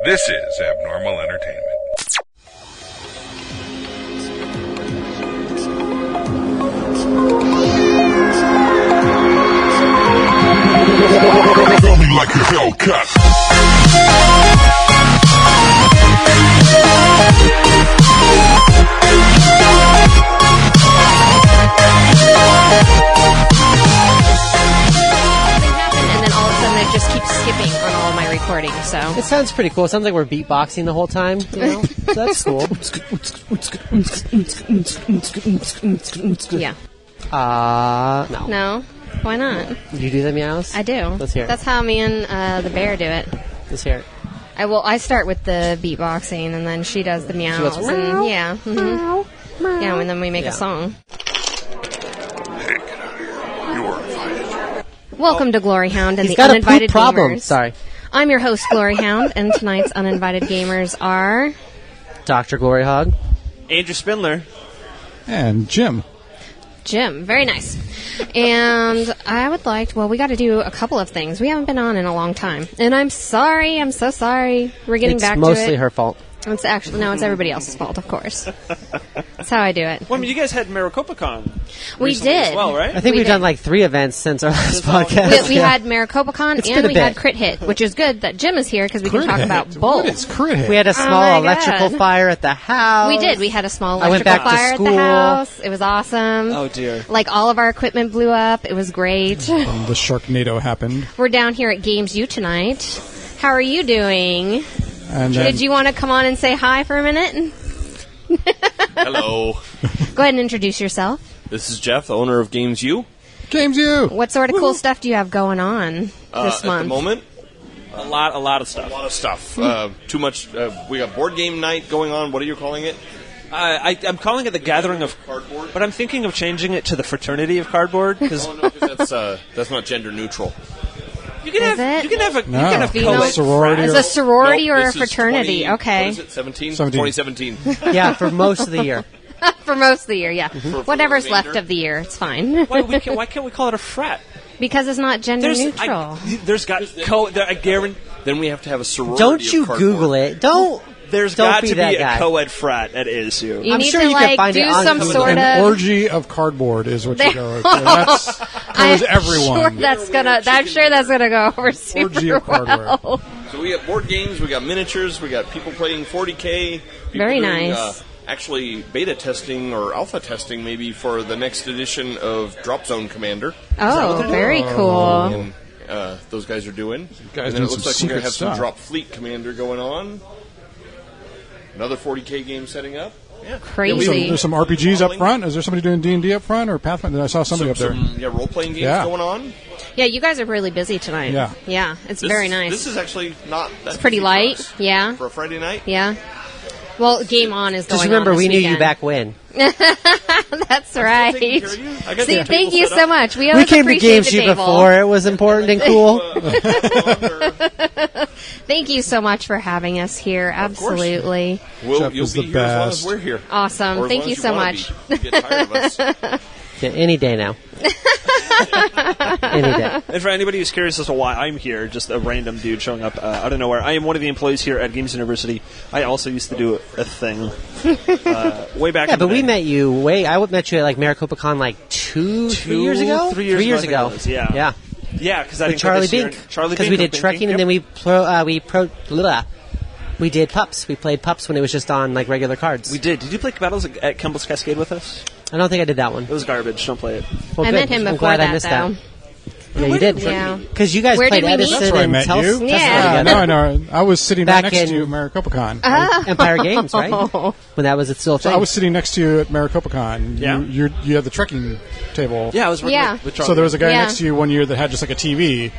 This is Abnormal Entertainment. Tell me like a Hellcat. It just keeps skipping on all my recordings, so... It sounds pretty cool. It sounds like we're beatboxing the whole time, you know? So that's cool. Yeah. No. No? Why not? You do the meows? I do. Let's hear it. That's how me and the bear do it. Let's hear it. I start with the beatboxing, and then she does the meows. She goes, and, yeah. Meow, meow. Yeah, and then we make a song. Hey, get out of here. You are invited. Welcome to GloryHoundd and He's the got Uninvited a poop problem. Gamers. Sorry. I'm your host, GloryHoundd, and tonight's Uninvited Gamers are... Dr. GloryHoundd. Andrew Spindler. And Jim. Jim. Very nice. And I would like... Well, we got to do a couple of things. We haven't been on in a long time. And I'm sorry. I'm so sorry. We're getting back to it. It's mostly her fault. It's actually... No, it's everybody else's fault, of course. That's how I do it. Well, I mean, you guys had MaricopaCon. We did. As well, right? I think we've done like 3 events since our last podcast. We had MaricopaCon and we had Crit Hit, which is good that Jim is here because we can talk about both. What is Crit Hit? We had a small electrical fire at the house. We did. We had a small I went electrical back to fire at school. the house. It was awesome. Oh, dear. Like, all of our equipment blew up. It was great. And the Sharknado happened. We're down here at Games U tonight. How are you doing? And Did you want to come on and say hi for a minute? Hello. Go ahead and introduce yourself. This is Jeff, the owner of Games U. Games U! What sort of cool stuff do you have going on this month? At the moment, A lot of stuff. a lot of stuff. Too much. We got board game night going on. What are you calling it? I'm calling it the Gathering of Cardboard. but I'm thinking of changing it to the Fraternity of Cardboard because Oh, no, 'cause that's not gender neutral. you can Is have it? you can have a No. you can have Do you know- co-ed Sorority Is or- a sorority No, or a this is fraternity? 20 Okay. What is it? 17? 17. 2017. Yeah, for most of the year. For most of the year, yeah. For Whatever's the left remainder. of the year, it's fine. why can't we call it a frat? Because it's not gender neutral. There's got I guarantee Then we have to have a sorority. Don't of you cardboard. Google it. Don't got be to that be guy. a co-ed frat at ASU. You I'm need sure to you can like find do it on some Google. sort An of. orgy of cardboard is what you go with. So that's covers everyone. Sure I'm sure that's gonna go over super Orgy of hardware. well. So we got board games, we got miniatures, we got people playing 40K. People Very doing, nice. Actually, beta testing or alpha testing maybe for the next edition of Drop Zone Commander. Oh, very cool. And those guys are doing. guys and then doing it looks some like we're going to have secret some stuff. Drop Fleet Commander going on. Another 40K game setting up. Yeah. Crazy. There's some RPGs up front. Is there somebody doing D&D up front or Pathfinder? I saw somebody up there. Role-playing games Yeah. going on. Yeah, you guys are really busy tonight. Yeah. Yeah, it's very nice. This is actually not that It's pretty busy for light, us. yeah. For a Friday night. Yeah. Well, Game On is going Just remember, on this we knew you weekend. back when. That's right. taking care of you. I got See, the thank table you set so up. much. We We always came to appreciate Games the U table. before. It was important and cool. Thank you so much for having us here. Absolutely. Jeff You'll is be the here as long best. as we're here. Awesome. Or as Thank long you as so wanna much. be. You get tired of us. Yeah, any day now. Any day. And for anybody who's curious as to why I'm here, just a random dude showing up out of nowhere, I am one of the employees here at Games University. I also used to do a thing way back Yeah, in the but we day. met you I met you at like Maricopa-Con like 3 years ago? 3 years 3 years ago, I ago. think it was, yeah. Yeah. Yeah, because I With didn't Charlie go this year. Bink. Charlie Because Bink we of did Binking, trekking yep. and then we did pups. We played pups when it was just on like regular cards. We did. Did you play Battles at Kemble's Cascade with us? I don't think I did that one. It was garbage. Don't play it. Well, I good. met him I'm before glad I that, missed though. that. Yeah, you did. Yeah. Because you guys Where played did we meet? Edison That's where I and met Telstra you. together. Yeah. No. I was sitting right Back next to in- you at Maricopa-Con. Empire Games, right? When that was still a thing. I was sitting next to you at Maricopa-Con. Yeah. You had the trekking table. Yeah, I was working Yeah. with Charlie. So there was a guy Yeah. next to you one year that had just like a TV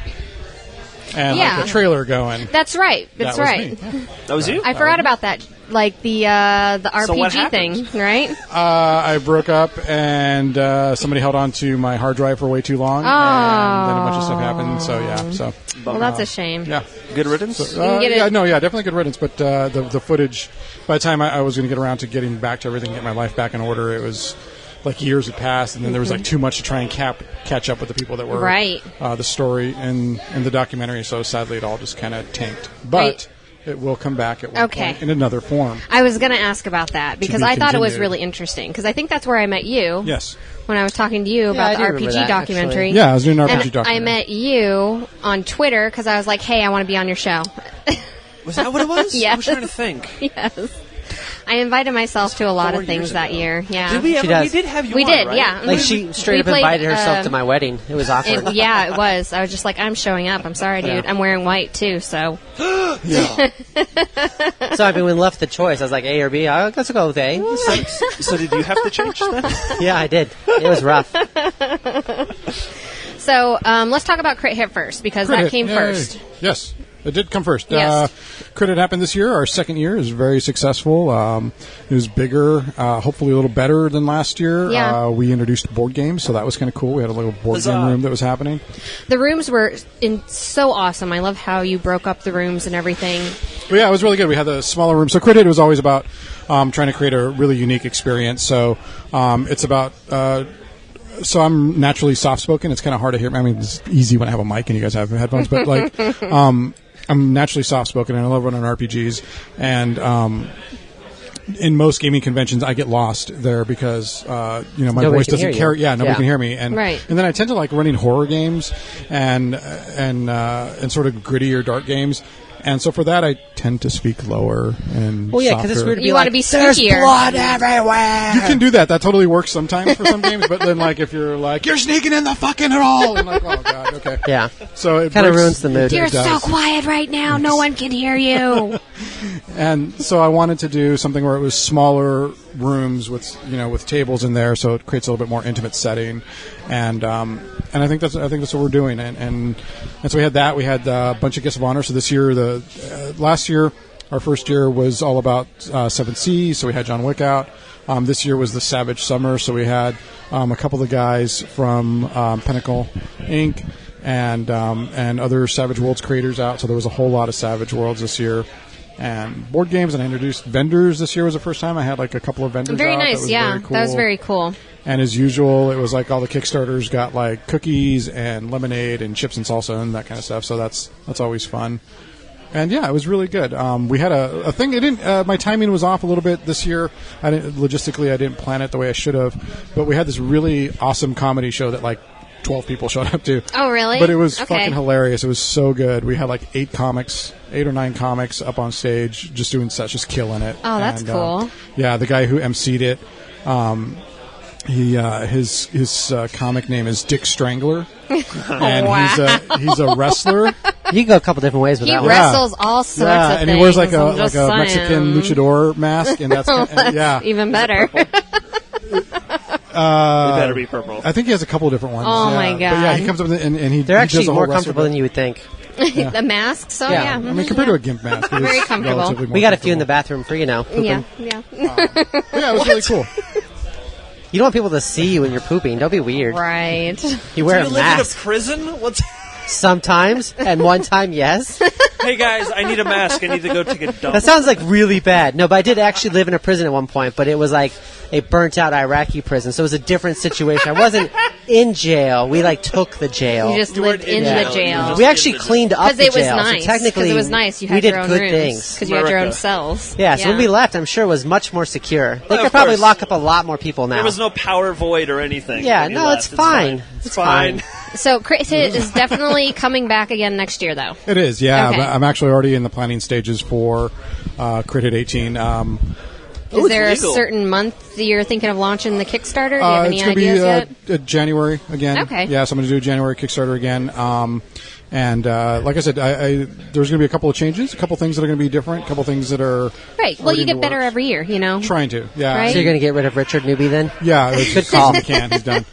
and Yeah. like a trailer going. That's right. That's That was right. me. Yeah. That was you? I forgot about that. Like the So what RPG thing, happened? right? I broke up and somebody held on to my hard drive for way too long, and then a bunch of stuff happened. So yeah, Well, that's a shame. yeah. Good riddance? can get it- Definitely good riddance. But the footage, by the time I was going to get around to getting back to everything, get my life back in order, it was like years had passed, and then there was like too much to try and catch up with the people that were Right. the story and the documentary. So sadly, it all just kind of tanked. But It will come back at one point in another form. I was going to ask about that because I thought it was continued. really interesting because I think that's where I met you. Yes. When I was talking to you about the RPG documentary. Actually. Yeah, I was doing an RPG and documentary. I met you on Twitter because I was like, hey, I want to be on your show. Was that what it was? Yes. I was trying to think. Yes. I invited myself to a lot of things that year. Yeah. Did we ever? We did have you We on, did, right? yeah. Like, she straight up invited herself to my wedding. It was awkward. Yeah, it was. I was just like, I'm showing up. I'm sorry, dude. I'm wearing white, too, so. Yeah. So, I mean, when left the choice, I was like, A or B. I guess I'll go with A. So did you have to change then? Yeah, I did. It was rough. So, let's talk about Crit Hit first, because Crit that Hit. came Yay. first. Yes. It did come first. Yes. Crit Hit happened this year. Our second year is very successful. It was bigger, hopefully a little better than last year. Yeah. We introduced board games, so that was kind of cool. We had a little board game room that was happening. The rooms were so awesome. I love how you broke up the rooms and everything. But yeah, it was really good. We had the smaller room. So Crit Hit was always about trying to create a really unique experience. So it's about... so I'm naturally soft-spoken. It's kind of hard to hear. I mean, it's easy when I have a mic and you guys have headphones. But, like, I'm naturally soft-spoken, and I love running RPGs. And in most gaming conventions, I get lost there because, my nobody voice can doesn't hear you. carry. Yeah, nobody Yeah. can hear me. And Right. and then I tend to like running horror games and sort of grittier, dark games. And so for that, I tend to speak lower and Well, yeah, because it's softer. weird to be You like, want to be there's spookier. blood everywhere. You can do that. That totally works sometimes for some games. But then, like, if you're like, you're sneaking in the fucking hall, and like, oh god, okay. Yeah. So it Kind of breaks- ruins the mood. it You're does. so quiet right now. No one can hear you. And so I wanted to do something where it was smaller rooms with tables in there, so it creates a little bit more intimate setting. And I think that's what we're doing. And so we had that. We had a bunch of guests of honor. So this year, last year, our first year was all about 7th Sea. So we had John Wick out. This year was the Savage Summer. So we had a couple of guys from Pinnacle Inc. and other Savage Worlds creators out. So there was a whole lot of Savage Worlds this year. And board games, and I introduced vendors. This year was the first time I had like a couple of vendors. Very out. nice, That was yeah. very cool. That was very cool. And as usual, it was like all the Kickstarters got like cookies and lemonade and chips and salsa and that kind of stuff. So that's always fun. And yeah, it was really good. We had a thing. It didn't. My timing was off a little bit this year. Logistically, I didn't plan it the way I should have. But we had this really awesome comedy show that like 12 people showed up to. Oh, really? But it was Okay. fucking hilarious. It was so good. We had like 8 or 9 comics up on stage just doing sets, just killing it. Oh, that's cool. Yeah, the guy who emceed it, his comic name is Dick Strangler, and Wow. he's a wrestler. You can go a couple different ways with He that one. wrestles all sorts of and things. he wears like I'm a just Mexican saying. luchador mask, and that's yeah. Even better. It better be purple. I think he has a couple of different ones. Oh, yeah. my But yeah, God. he comes up with and he They're he actually does a more whole comfortable than wrestler you would think. The mask, so yeah. bit. I mean, compared to a gimp mask, it Very is comfortable. relatively more We got a few in the comfortable. bathroom for you now. Pooping. Yeah. Yeah, it was really cool. You don't want people to see you when you're pooping. Don't be weird. Right. You wear Do a you live in a mask. prison? What's? Sometimes, and one time, yes. Hey guys, I need a mask. I need to go take a dump. That sounds like really bad. No, but I did actually live in a prison at one point, but it was like a burnt-out Iraqi prison, so it was a different situation. I wasn't in jail. We, like, took the jail. You just You lived weren't in in the jail. jail. You We actually cleaned up Because the it was jail. nice. So technically, Because it was nice. You we had did your own good rooms. things. Because you had your own America. cells. Yeah, so when we left, I'm sure it was much more secure. They Of could probably course. lock up a lot more people now. There was no power void or anything. Yeah, when you no, left. it's fine. It's fine. So Crit Hit is definitely coming back again next year, though. It is, yeah. Okay. I'm actually already in the planning stages for Crit Hit 18. Is there a legal. certain month that you're thinking of launching the Kickstarter? Do you have any it's going to ideas be yet? January again. Okay. Yeah, so I'm going to do a January Kickstarter again. And like I said, there's going to be a couple of changes, a couple things that are going to be different, a couple things that are Right. Well, already you in get the better works. every year, you know? Trying to, yeah. Right? So you're going to get rid of Richard Newby then? Yeah, it's Good call. He can. He's done.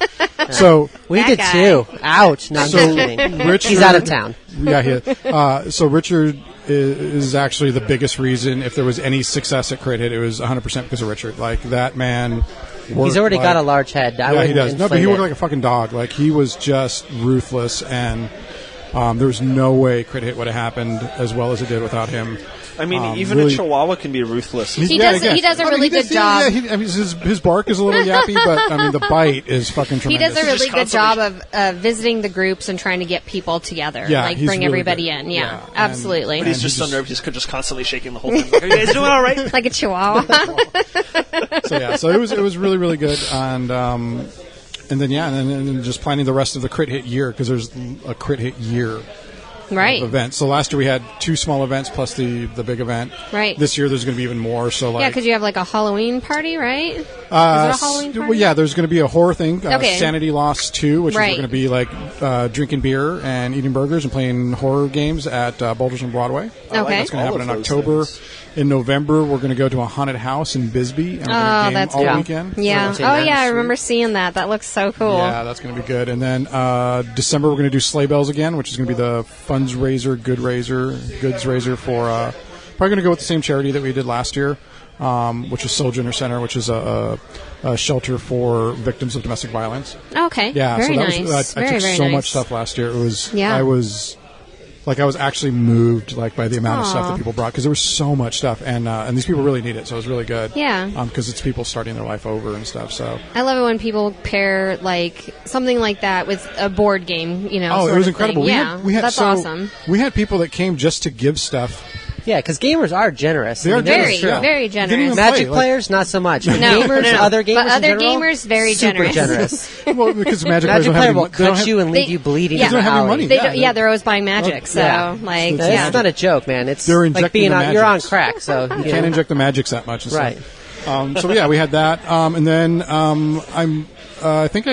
So We That did guy. too. Ouch. No, I'm So, just kidding. Richard, He's out of town. Yeah, he is. So Richard is actually the biggest reason. If there was any success at Crit Hit, it was 100% because of Richard. Like, that man worked He's already like, got a large head. I Yeah, he wouldn't does. No, but he inflate worked it. like a fucking dog. Like, he was just ruthless, and There was no way Crit Hit would have happened as well as it did without him. I mean, even really, a Chihuahua can be ruthless. He does a really good job. Yeah, I mean, his bark is a little yappy, but I mean, the bite is fucking He tremendous. does a really good job of visiting the groups and trying to get people together. Yeah, like he's bring really everybody good. in. Yeah, Yeah, absolutely. But he's just so nervous. He's just constantly shaking the whole time. Like, are you guys doing all right? Like a Chihuahua. So it was really, really good, and then just planning the rest of the Crit Hit year, because there's a Crit Hit year. Right. Events. So last year we had 2 small events plus the big event. Right. This year there's going to be even more. So Yeah, because you have like a Halloween party, right? Is it a Halloween party? Well, yeah, there's going to be a horror thing. Okay. Sanity Lost 2, which is Right. going to be like drinking beer and eating burgers and playing horror games at Boulders on Broadway. Okay. That's going to happen in All of those October. things. In November, we're going to go to a haunted house in Bisbee. And we're going to game that's all cool. weekend. Yeah. So Oh, that's yeah, I sweet. remember seeing that. That looks so cool. Yeah, that's going to be good. And then December, we're going to do Sleigh Bells again, which is going to be the goods raiser for probably going to go with the same charity that we did last year, which is Sojourner Center, which is a shelter for victims of domestic violence. Okay. Yeah, Very so that nice. was I Very, took very so nice. much stuff last year. It was Yeah. I was actually moved by the amount of stuff Aw. that people brought, because there was so much stuff, and these people really need it, so it was really good. Yeah. Because it's people starting their life over and stuff. So I love it when people pair like something like that with a board game. You know. oh, sort it was of incredible. thing. We had that's so, awesome. We had people that came just to give stuff. Yeah, because gamers are generous. They are Very, generous, yeah. very They didn't even generous. Magic play, players, not so much. But No, gamers, no. other gamers, But in other general, gamers, very super generous. Well, because Magic players Magic don't player have will any, they don't cut have- you and leave They- you bleeding. yeah. in They don't the have any alley. money. They Yeah, don't, yeah, they're always buying magic. So Yeah. like, It's- yeah. It's not a joke, man. It's They're like injecting being the on. You're on magics. crack, so You can't inject the magics that much. And stuff. Right. So yeah, we had that, and then I think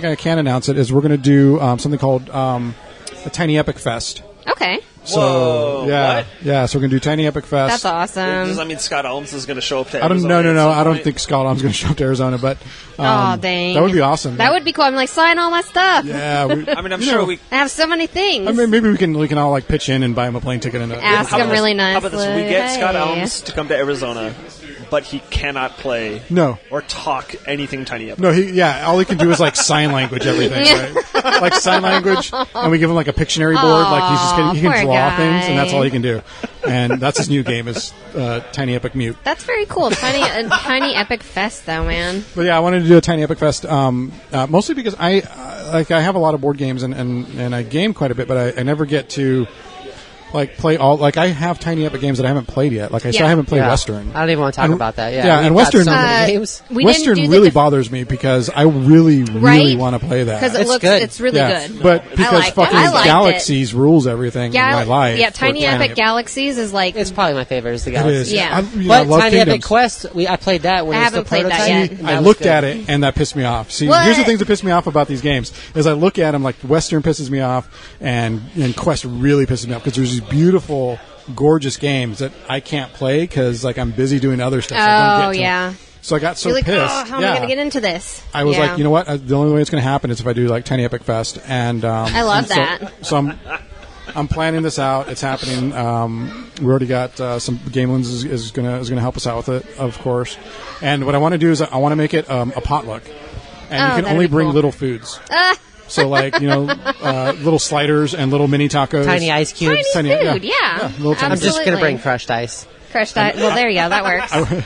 I can announce it. Is we're going to do something called a Tiny Epic Fest. Okay. So Whoa, yeah, what? yeah. So we're going to do Tiny Epic Fest. That's awesome. Does that mean Scott Elms is going to show up to I don't. Arizona No. at some I don't point? think Scott Elm's going to show up to Arizona, but Oh, dang. that would be awesome. That would be cool. I'm like, sign all my stuff. Yeah. I mean, I'm sure we. I have so many things. I mean, maybe we can all like pitch in and buy him a plane ticket and Ask How him about really this? How nicely. about this? We get Scott Hey. Elms to come to Arizona, but he cannot play No. or talk anything Tiny Epic. No, all he can do is like sign language everything, right? Like sign language, and we give him like a Pictionary board, like he poor can draw guy. things, and that's all he can do. And that's his new game is Tiny Epic Mute. That's very cool. Tiny Epic Fest, though, man. But yeah, I wanted to do a Tiny Epic Fest, mostly because I have a lot of board games and I game quite a bit, but I never get to like play all. Like I have Tiny Epic games that I haven't played yet. Like I still Yeah. haven't played Yeah. Western. I don't even want to talk And- about that. yeah, Yeah, and we've got Western- so many games. We Western didn't do really the bothers me because I really Right? want to play that. because it It's looks good. it's really yeah, good. but because liked it. fucking I liked Galaxies rules everything in my life. Yeah, for Tiny Epic Galaxies is like It's probably my favorite. Is the It Galaxy. is. Yeah. I But love Tiny Kingdoms. Epic Quest, I played that when I it was the haven't played that prototype, yet. and I that was looked good. at it and that pissed me off. See, What? here's the things that piss me off about these games: is I look at them like Western pisses me off, and Quest really pisses me off because there's these beautiful, gorgeous games that I can't play because like I'm busy doing other stuff. So I don't oh get to yeah. them. So I got so You're like, pissed. oh, how am I going to get into this? I was Yeah. like, you know what? The only way it's going to happen is if I do like Tiny Epic Fest, and I love and so- that. So I'm planning this out. It's happening. We already got some Gamelins is gonna help us out with it, of course. And what I want to do is I want to make it a potluck, and Oh, you can that'd only be bring cool. little foods. So like little sliders and little mini tacos, Tiny ice cubes. Tiny Tiny- food, yeah. little tiny I'm just going to Absolutely. bring crushed ice. Crushed ice. Well, there you go. That works.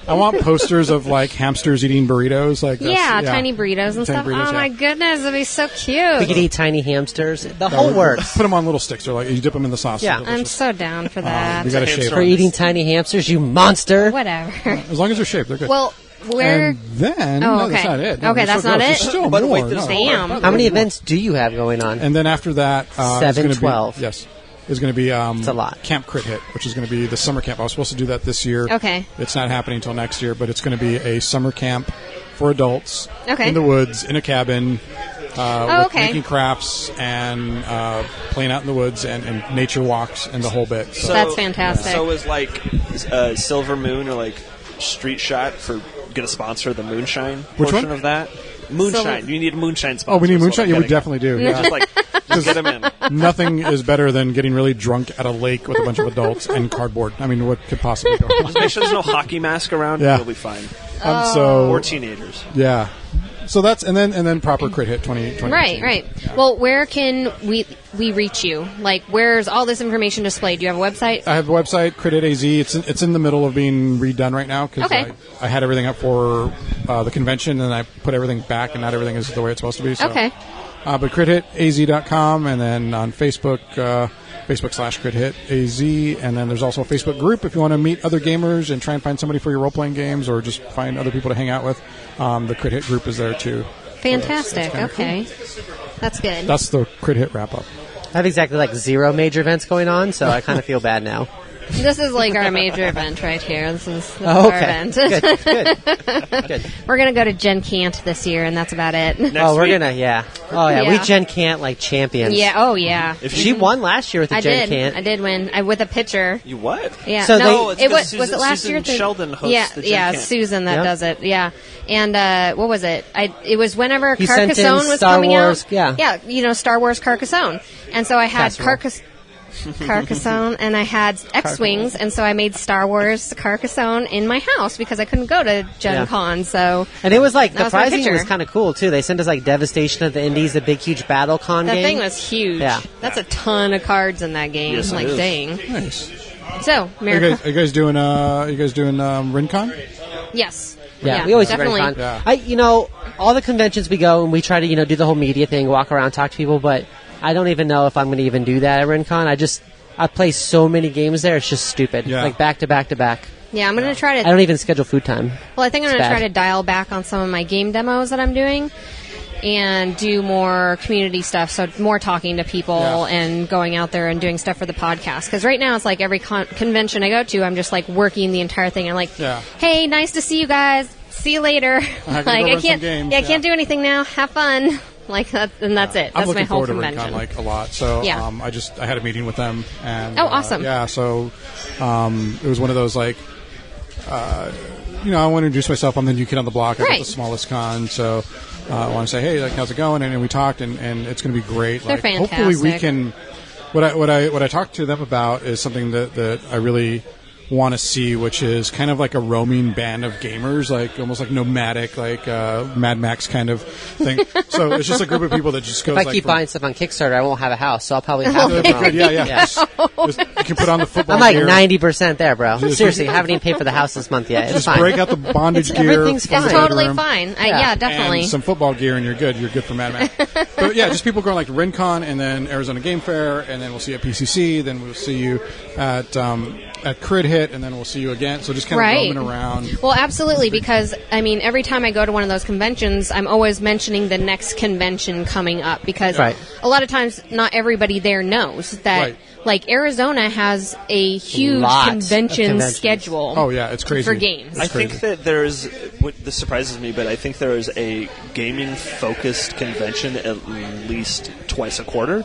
I want posters of like hamsters eating burritos, like that's- Yeah, tiny burritos Tiny and stuff. burritos, Oh my yeah. goodness, that'd be so cute. We could eat tiny hamsters. The whole works. Put them on little sticks, or like you dip them in the sauce. Yeah. They're I'm delicious. so down for that. We got to Hamster shape For them. eating tiny hamsters, you monster. Whatever. As long as they're shaped, they're good. Well, where? And then Oh, no, that's okay. not it. Okay, there's that's still- not there's it? Still But more. wait, there's no. Damn. How many events do you have going on? And then after that, it's 7, gonna be- 12. Yes, is going to be It's a lot. Camp Crit Hit, which is going to be the summer camp. I was supposed to do that this year. Okay. It's not happening until next year, but it's going to be a summer camp for adults Okay. in the woods in a cabin. With okay. making crafts and playing out in the woods and nature walks and the whole bit. So, That's fantastic. So is like Silver Moon or like Street Shot for get a sponsor of the moonshine Which portion one? of that. Moonshine. So- You need a moonshine sponsor. oh, we need is what moonshine. I'm Yeah, we getting at. definitely do. Yeah. Just like just get them in. Nothing is better than getting really drunk at a lake with a bunch of adults and cardboard. I mean, what could possibly go wrong? Just make sure there's no hockey mask around. Yeah. You'll be fine. So Or teenagers. yeah. So that's and then proper Crit Hit 2020. Right. Well, where can we? we reach you? Like, where's all this information displayed? Do you have a website? I have a website, CritHit.az. It's in the middle of being redone right now because Okay. I had everything up for the convention, and I put everything back, and not everything is the way it's supposed to be. So. Okay. But CritHitAZ.com, and then on Facebook, Facebook.com/CritHitAZ, and then there's also a Facebook group if you want to meet other gamers and try and find somebody for your role-playing games or just find other people to hang out with. The Crit Hit group is there, too. Fantastic. So that's Okay. That's good. That's the Crit Hit wrap-up. I have exactly like 0 major events going on, so I kind of feel bad now. This is like our major event right here. This is Oh, our okay. event. Good. We're going to go to Gen Cant this year, and that's about it. Oh, we're week. gonna, yeah. Oh, yeah. We Yeah. Gen Can't like champions. Yeah. Oh, yeah. She won last year with the I Gen did. Can't. I did win with a pitcher. You what? Yeah. So no, they- it was. Susan- Was it last Susan year? Sheldon hosts yeah. the Gen Yeah. Cant. Susan that Yeah. does it. Yeah. And what was it? It was whenever He sent in Carcassonne was Star coming Wars, out. yeah. Yeah. You know, Star Wars Carcassonne, and so I had Casserole. Carcassonne, and I had X-wings, and so I made Star Wars Carcassonne in my house because I couldn't go to Gen Yeah. Con. So And it was like, That the was my pricing picture. was kind of cool, too. They sent us like Devastation of the Indies, the big, huge battle con that game. thing was huge. Yeah. That's a ton of cards in that game. Yes, it like, is. dang. Nice. So, Are you guys doing RinCon? yes. Yeah, we always do definitely. Con. Yeah. All the conventions we go and we try to, do the whole media thing, walk around, talk to people, but I don't even know if I'm going to even do that at RinCon. I play so many games there, it's just stupid. Yeah. Like back to back to back. Yeah, I'm going to try to. I don't even schedule food time. Well, I think I'm It's going to bad. try to dial back on some of my game demos that I'm doing and do more community stuff. So more talking to people Yeah. and going out there and doing stuff for the podcast. Because right now it's like every convention I go to, I'm just like working the entire thing. I'm like, Yeah. hey, nice to see you guys. See you later. I Like I run some can't. games, Yeah, I yeah. can't do anything now. Have fun. Like that, and that's it. I'm That's my looking whole forward to convention. RinCon like a lot. So Yeah. I had a meeting with them, and Oh, awesome. Yeah, so it was one of those like, I want to introduce myself. I'm the new kid on the block. I got Right. the smallest con, so I want to say, hey, like, how's it going? And we talked, and it's going to be great. They're like, Hopefully, we fantastic. can. What I talked to them about is something that I really want to see, which is kind of like a roaming band of gamers, like almost like nomadic, like Mad Max kind of thing. So it's just a group of people that just goes. If I like, keep from- buying stuff on Kickstarter, I won't have a house, so I'll probably have That'd to be roam. good. Yeah. Yeah. Just, you can put on the football. I'm like gear. 90% there, bro. Just- Seriously, I haven't even paid for the house this month yet. It's Just fine. break out the bondage It's- gear. everything's from It's the fine. totally bedroom, fine. Yeah. Yeah, definitely. And some football gear, and you're good. You're good for Mad Max. But yeah, just people going like to RinCon, and then Arizona Game Fair, and then we'll see you at PCC. Then we'll see you at Crit Hit, and then we'll see you again. So just kind of Right. roaming around. Well, absolutely, because, I mean, every time I go to one of those conventions, I'm always mentioning the next convention coming up, because Right. a lot of times not everybody there knows that, Right. like, Arizona has a huge Lot of convention conventions. schedule. Oh yeah, it's crazy For games. I It's crazy. think that this surprises me, but I think there is a gaming-focused convention at least twice a quarter.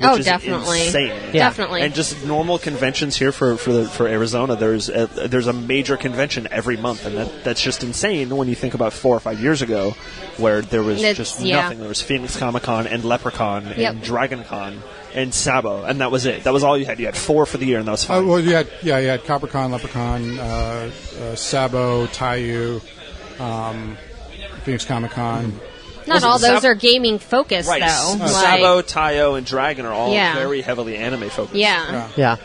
Which Oh, is definitely. insane. Yeah. Definitely. And just normal conventions here for Arizona, there's a major convention every month, and that's just insane when you think about 4 or 5 years ago, where there was It's- just yeah. nothing. There was Phoenix Comic Con and Leprechaun Yep. and Dragon Con and Sabo, and that was it. That was all you had. You had 4 for the year, and that was fine. Well, you had CopperCon, Leprechaun, Sabo, Taiyu, Phoenix Comic Con. Not Wasn't all those Sab- are gaming focused, Right, though. Sabo, Taio, and Dragon are all Yeah. very heavily anime focused. Yeah. Yeah.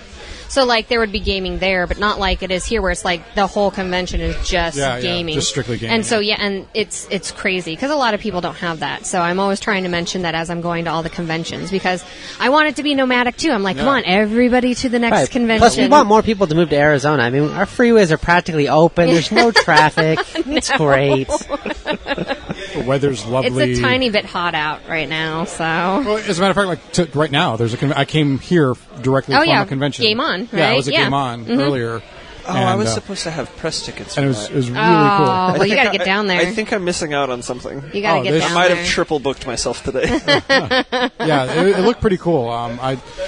So, like, there would be gaming there, but not like it is here, where it's like the whole convention is just Yeah, gaming, just strictly gaming. And so, yeah, and it's crazy because a lot of people don't have that. So I'm always trying to mention that as I'm going to all the conventions, because I want it to be nomadic too. I'm like, come Yeah. on, everybody to the next Right. convention. Plus, we want more people to move to Arizona. I mean, our freeways are practically open. There's no traffic. It's great. The weather's It's lovely. a tiny bit hot out right now, so. Well, as a matter of fact, like right now, there's a. I came here directly Oh, from yeah. a convention. Game On, Yeah, I right? was at Yeah. Game On earlier. Oh, I and, was supposed to have press tickets. and for it was that. it was really Oh, cool. well, you think got to get down there. I think I'm missing out on something. You got to Oh, get this- down I might there. have triple booked myself today. Yeah, it looked pretty cool.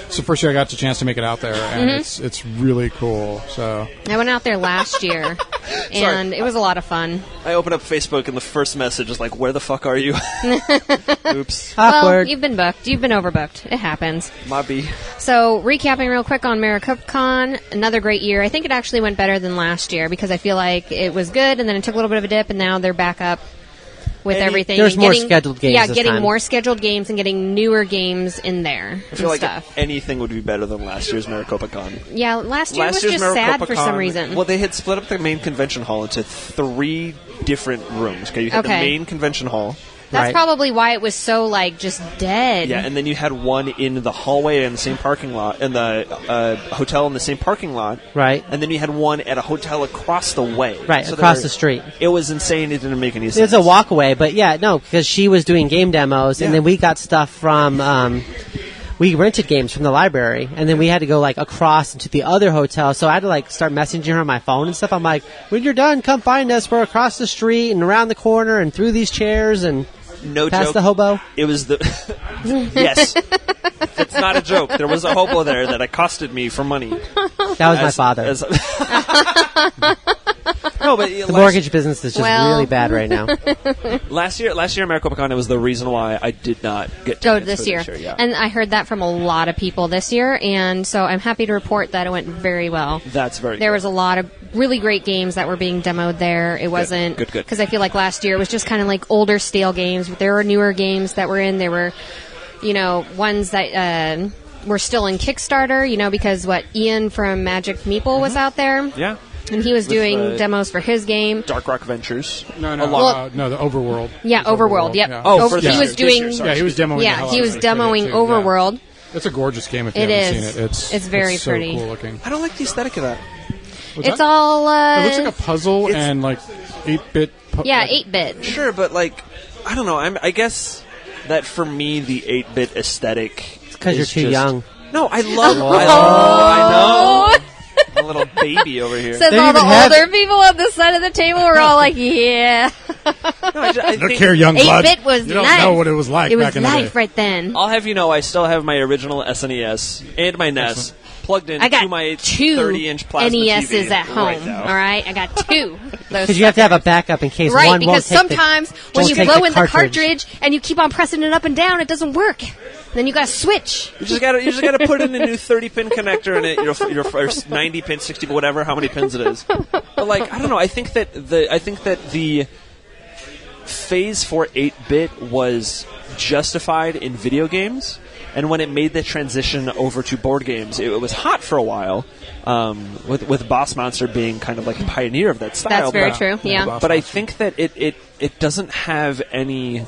It's the first year I got the chance to make it out there, and it's really cool. So I went out there last year, and it was a lot of fun. I opened up Facebook and the first message is like, "Where the fuck are you?" Oops, Well, Awkward. you've been booked. You've been overbooked. It happens. Mobby. So, recapping real quick on MaricopaCon, another great year. I think it actually went better than last year because I feel like it was good, and then it took a little bit of a dip, and now they're back up with everything. There's and more getting, scheduled games Yeah, this getting time. more scheduled games and getting newer games in there I feel like stuff. anything would be better than last year's Maricopa Con. Yeah, last year was year's just sad Maricopa for some Con- reason. Well, they had split up the main convention hall into 3 different rooms. Okay, you had the Okay. main convention hall. That's Right. probably why it was so just dead. Yeah, and then you had one in the hallway in the same parking lot, in the hotel in the same parking lot. Right. And then you had one at a hotel across the way. Right, So across there- the street. It was insane. It didn't make any sense. It's a walk away, but yeah, no, because she was doing game demos, and Yeah. then we got stuff from. We rented games from the library, and then we had to go across into the other hotel. So I had to start messaging her on my phone and stuff. I'm like, when you're done, come find us. We're across the street and around the corner and through these chairs and No past joke. the hobo. It was the yes. It's not a joke. There was a hobo there that accosted me for money. That was my father. No, but The mortgage business is just Well. really bad right now. last year at Maricopa Con, it was the reason why I did not get Go tickets this for year. Yeah. And I heard that from a lot of people this year, and so I'm happy to report that it went very well. That's very There good. was a lot of really great games that were being demoed there. It wasn't Good. because I feel like last year it was just kind of older stale games. But there were newer games that were in. There were, ones that were still in Kickstarter. Because Ian from Magic Meeple was out there. Yeah. And he was With, doing demos for his game. Dark Rock Ventures. No, Well- the Overworld. Yeah, It's Overworld. Yep. Yeah. Oh, Over, for he this was year, doing. this year, sorry. Yeah, he was demoing. the Yeah, hell he out was of it too, demoing yeah. Overworld. It's a gorgeous game if you It haven't is. seen it. It's very so pretty. cool looking. I don't like the aesthetic of that. What's It's that? all. It looks like a puzzle It's- and 8-bit. Yeah, 8-bit. Sure, but I don't know. I guess that for me, the 8-bit aesthetic. Because you're is too just- young. No, I love. I know. I'm a little baby over here. Says They all the even have- older people on the side of the table were all like, yeah. No, I Look think- here, young blood. 8-bit was You don't life. know what it was like It was back in the life day. right then. I'll have you know, I still have my original SNES and my NES plugged in I got to my 2 30-inch plasma NESs TV at home. right now. All right, I got 2. Because you have to have a backup in case Right, one won't because take sometimes when won't you take blow the in the cartridge and you keep on pressing it up and down, it doesn't work. Then you got to switch. You just gotta put in a new 30-pin connector in it, your 90-pin, 60, whatever, how many pins it is. But I don't know. I think that the phase for 8-bit was justified in video games, and when it made the transition over to board games, it was hot for a while. With Boss Monster being kind of like a pioneer of that style. That's very but- true. Yeah. But I think that it doesn't have any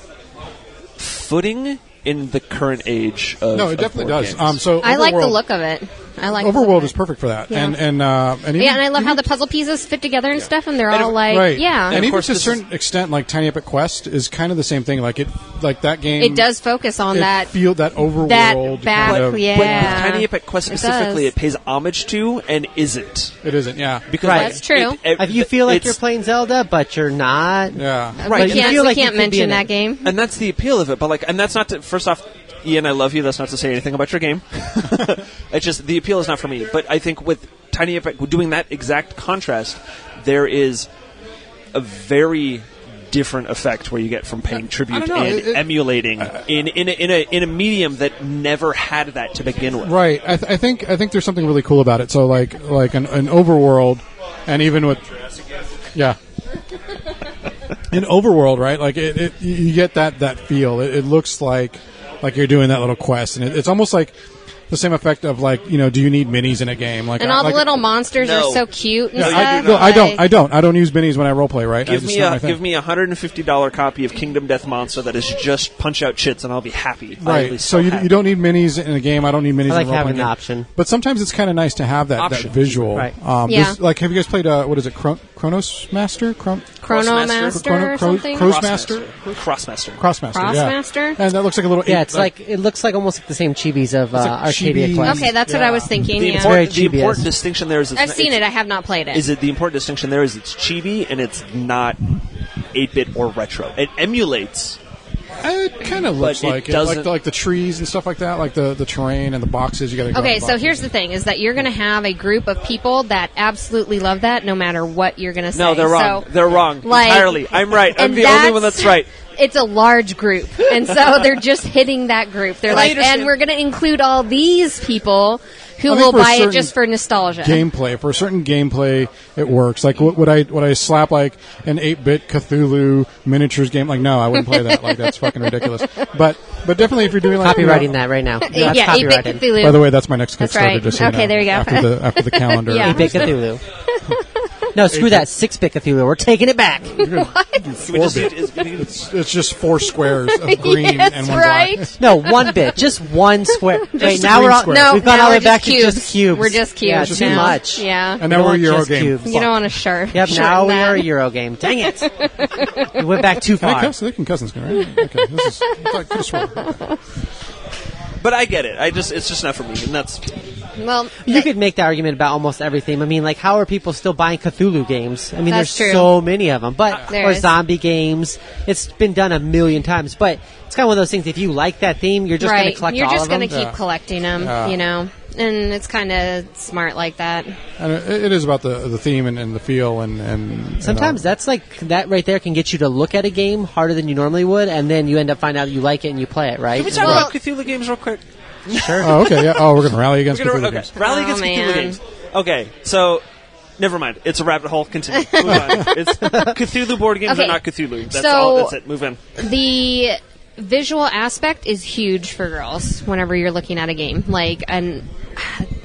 footing in the current age of No, it of definitely board does. games. So I like the Overworld- look of it. I like the look Overworld of is it. perfect for that, Yeah. and even, Yeah, and I love how the puzzle pieces fit together and stuff, and they're all right. yeah. And of even course to a this certain extent, Tiny Epic Quest is kind of the same thing. That game. It does focus on it that. feel that overworld that back, kind of. yeah. But with Tiny Epic Quest It specifically, does. it pays homage to and isn't. It isn't, yeah. Because Right. That's true. If you feel like it's- you're playing Zelda, but you're not. Yeah. Right. But you feel We like you can't could be mention in that it. game. And that's the appeal of it. But and that's not to, first off, Ian, I love you. That's not to say anything about your game. It's just the appeal is not for me. But I think with Tiny Epic doing that exact contrast, there is a very different effect where you get from paying tribute know, and emulating in a medium that never had that to begin with. Right. I think there's something really cool about it. So like an overworld, and even with in Overworld, right? You get that feel. It looks like you're doing that little quest, and it's almost like the same effect of do you need minis in a game? And all the little monsters No. are so cute and Yeah, stuff. I don't use minis when I roleplay. Right? Give It's me not my thing. give me $150 copy of Kingdom Death Monster that is just punch out chits, and I'll be happy. I'll be Right. So you happy. don't need minis in a game. I don't need minis I like in a having role-playing the game. option. But sometimes it's kind of nice to have that Option. visual. Right. Yeah. Have you guys played what is it? Chronos Master? Chrono Crossmaster? Master or something. Crossmaster? Crossmaster. Crossmaster. Yeah. Crossmaster? And that looks like a little. Yeah, it looks like almost like the same chibis of like Arcadia chibi. Quest. Okay, that's what I was thinking. The Yeah. important, Very the chibi-esque. important distinction there is I've seen it. I have not played it. Is it the important distinction there is it's chibi and it's not 8-bit or retro. It emulates. It kind of looks But it like it. doesn't- Like the trees and stuff like that, like the terrain and the boxes. You got to. Okay, so here's the thing: is that you're going to have a group of people that absolutely love that, no matter what you're going to say. No, they're wrong. So, They're wrong like- entirely. I'm right. I'm and the only one that's right. it's a large group, and so they're just hitting that group. They're like, and we're going to include all these people who will buy it just for nostalgia. For a certain gameplay, it works. Like, would I slap like an 8-bit Cthulhu miniatures game? Like, no, I wouldn't play that. Like, that's fucking ridiculous. But definitely if you're doing like copywriting that right now. Yeah, 8-bit Cthulhu. By the way, that's my next Kickstarter. Right. Just so okay, there you go. After the calendar. 8-bit Cthulhu. No, screw that 6-bit Cthulhu. We're taking it back. What? 4-bit. It's just 4 squares of green and one black. No, 1 bit. Just one square. Wait, now green we're all, square. no, we've gone all the way back cubes. to just cubes. We're just cubes. Yeah, it's too much. Yeah. And now we're a Euro game. Cubes. You don't want to sharp. Yep, now we are a Euro game. Dang it. We went back too far. They can cousins, right? Okay, this is... I could have sworn. But I get it. It's just not for me, and that's... Well, you could make the argument about almost everything. I mean, like, how are people still buying Cthulhu games? I mean, That's there's true. so many of them. But There or is. zombie games. It's been done a million times. But it's kind of one of those things. If you like that theme, you're just going to collect You're all just of them. going to keep collecting them, you know. And it's kind of smart like that. And it is about the theme and the feel and Sometimes that's like that right there can get you to look at a game harder than you normally would, and then you end up finding out you like it and you play it, right? Can we talk about Cthulhu games real quick? Sure. Oh, okay, yeah. Oh, we're going to rally against Cthulhu games. Rally against Cthulhu man. games. Okay, so... Never mind. It's a rabbit hole. Continue. Move on. It's Cthulhu board games Okay. are not Cthulhu. That's So- all. That's it. Move on. The visual aspect is huge for girls whenever you're looking at a game. Like, and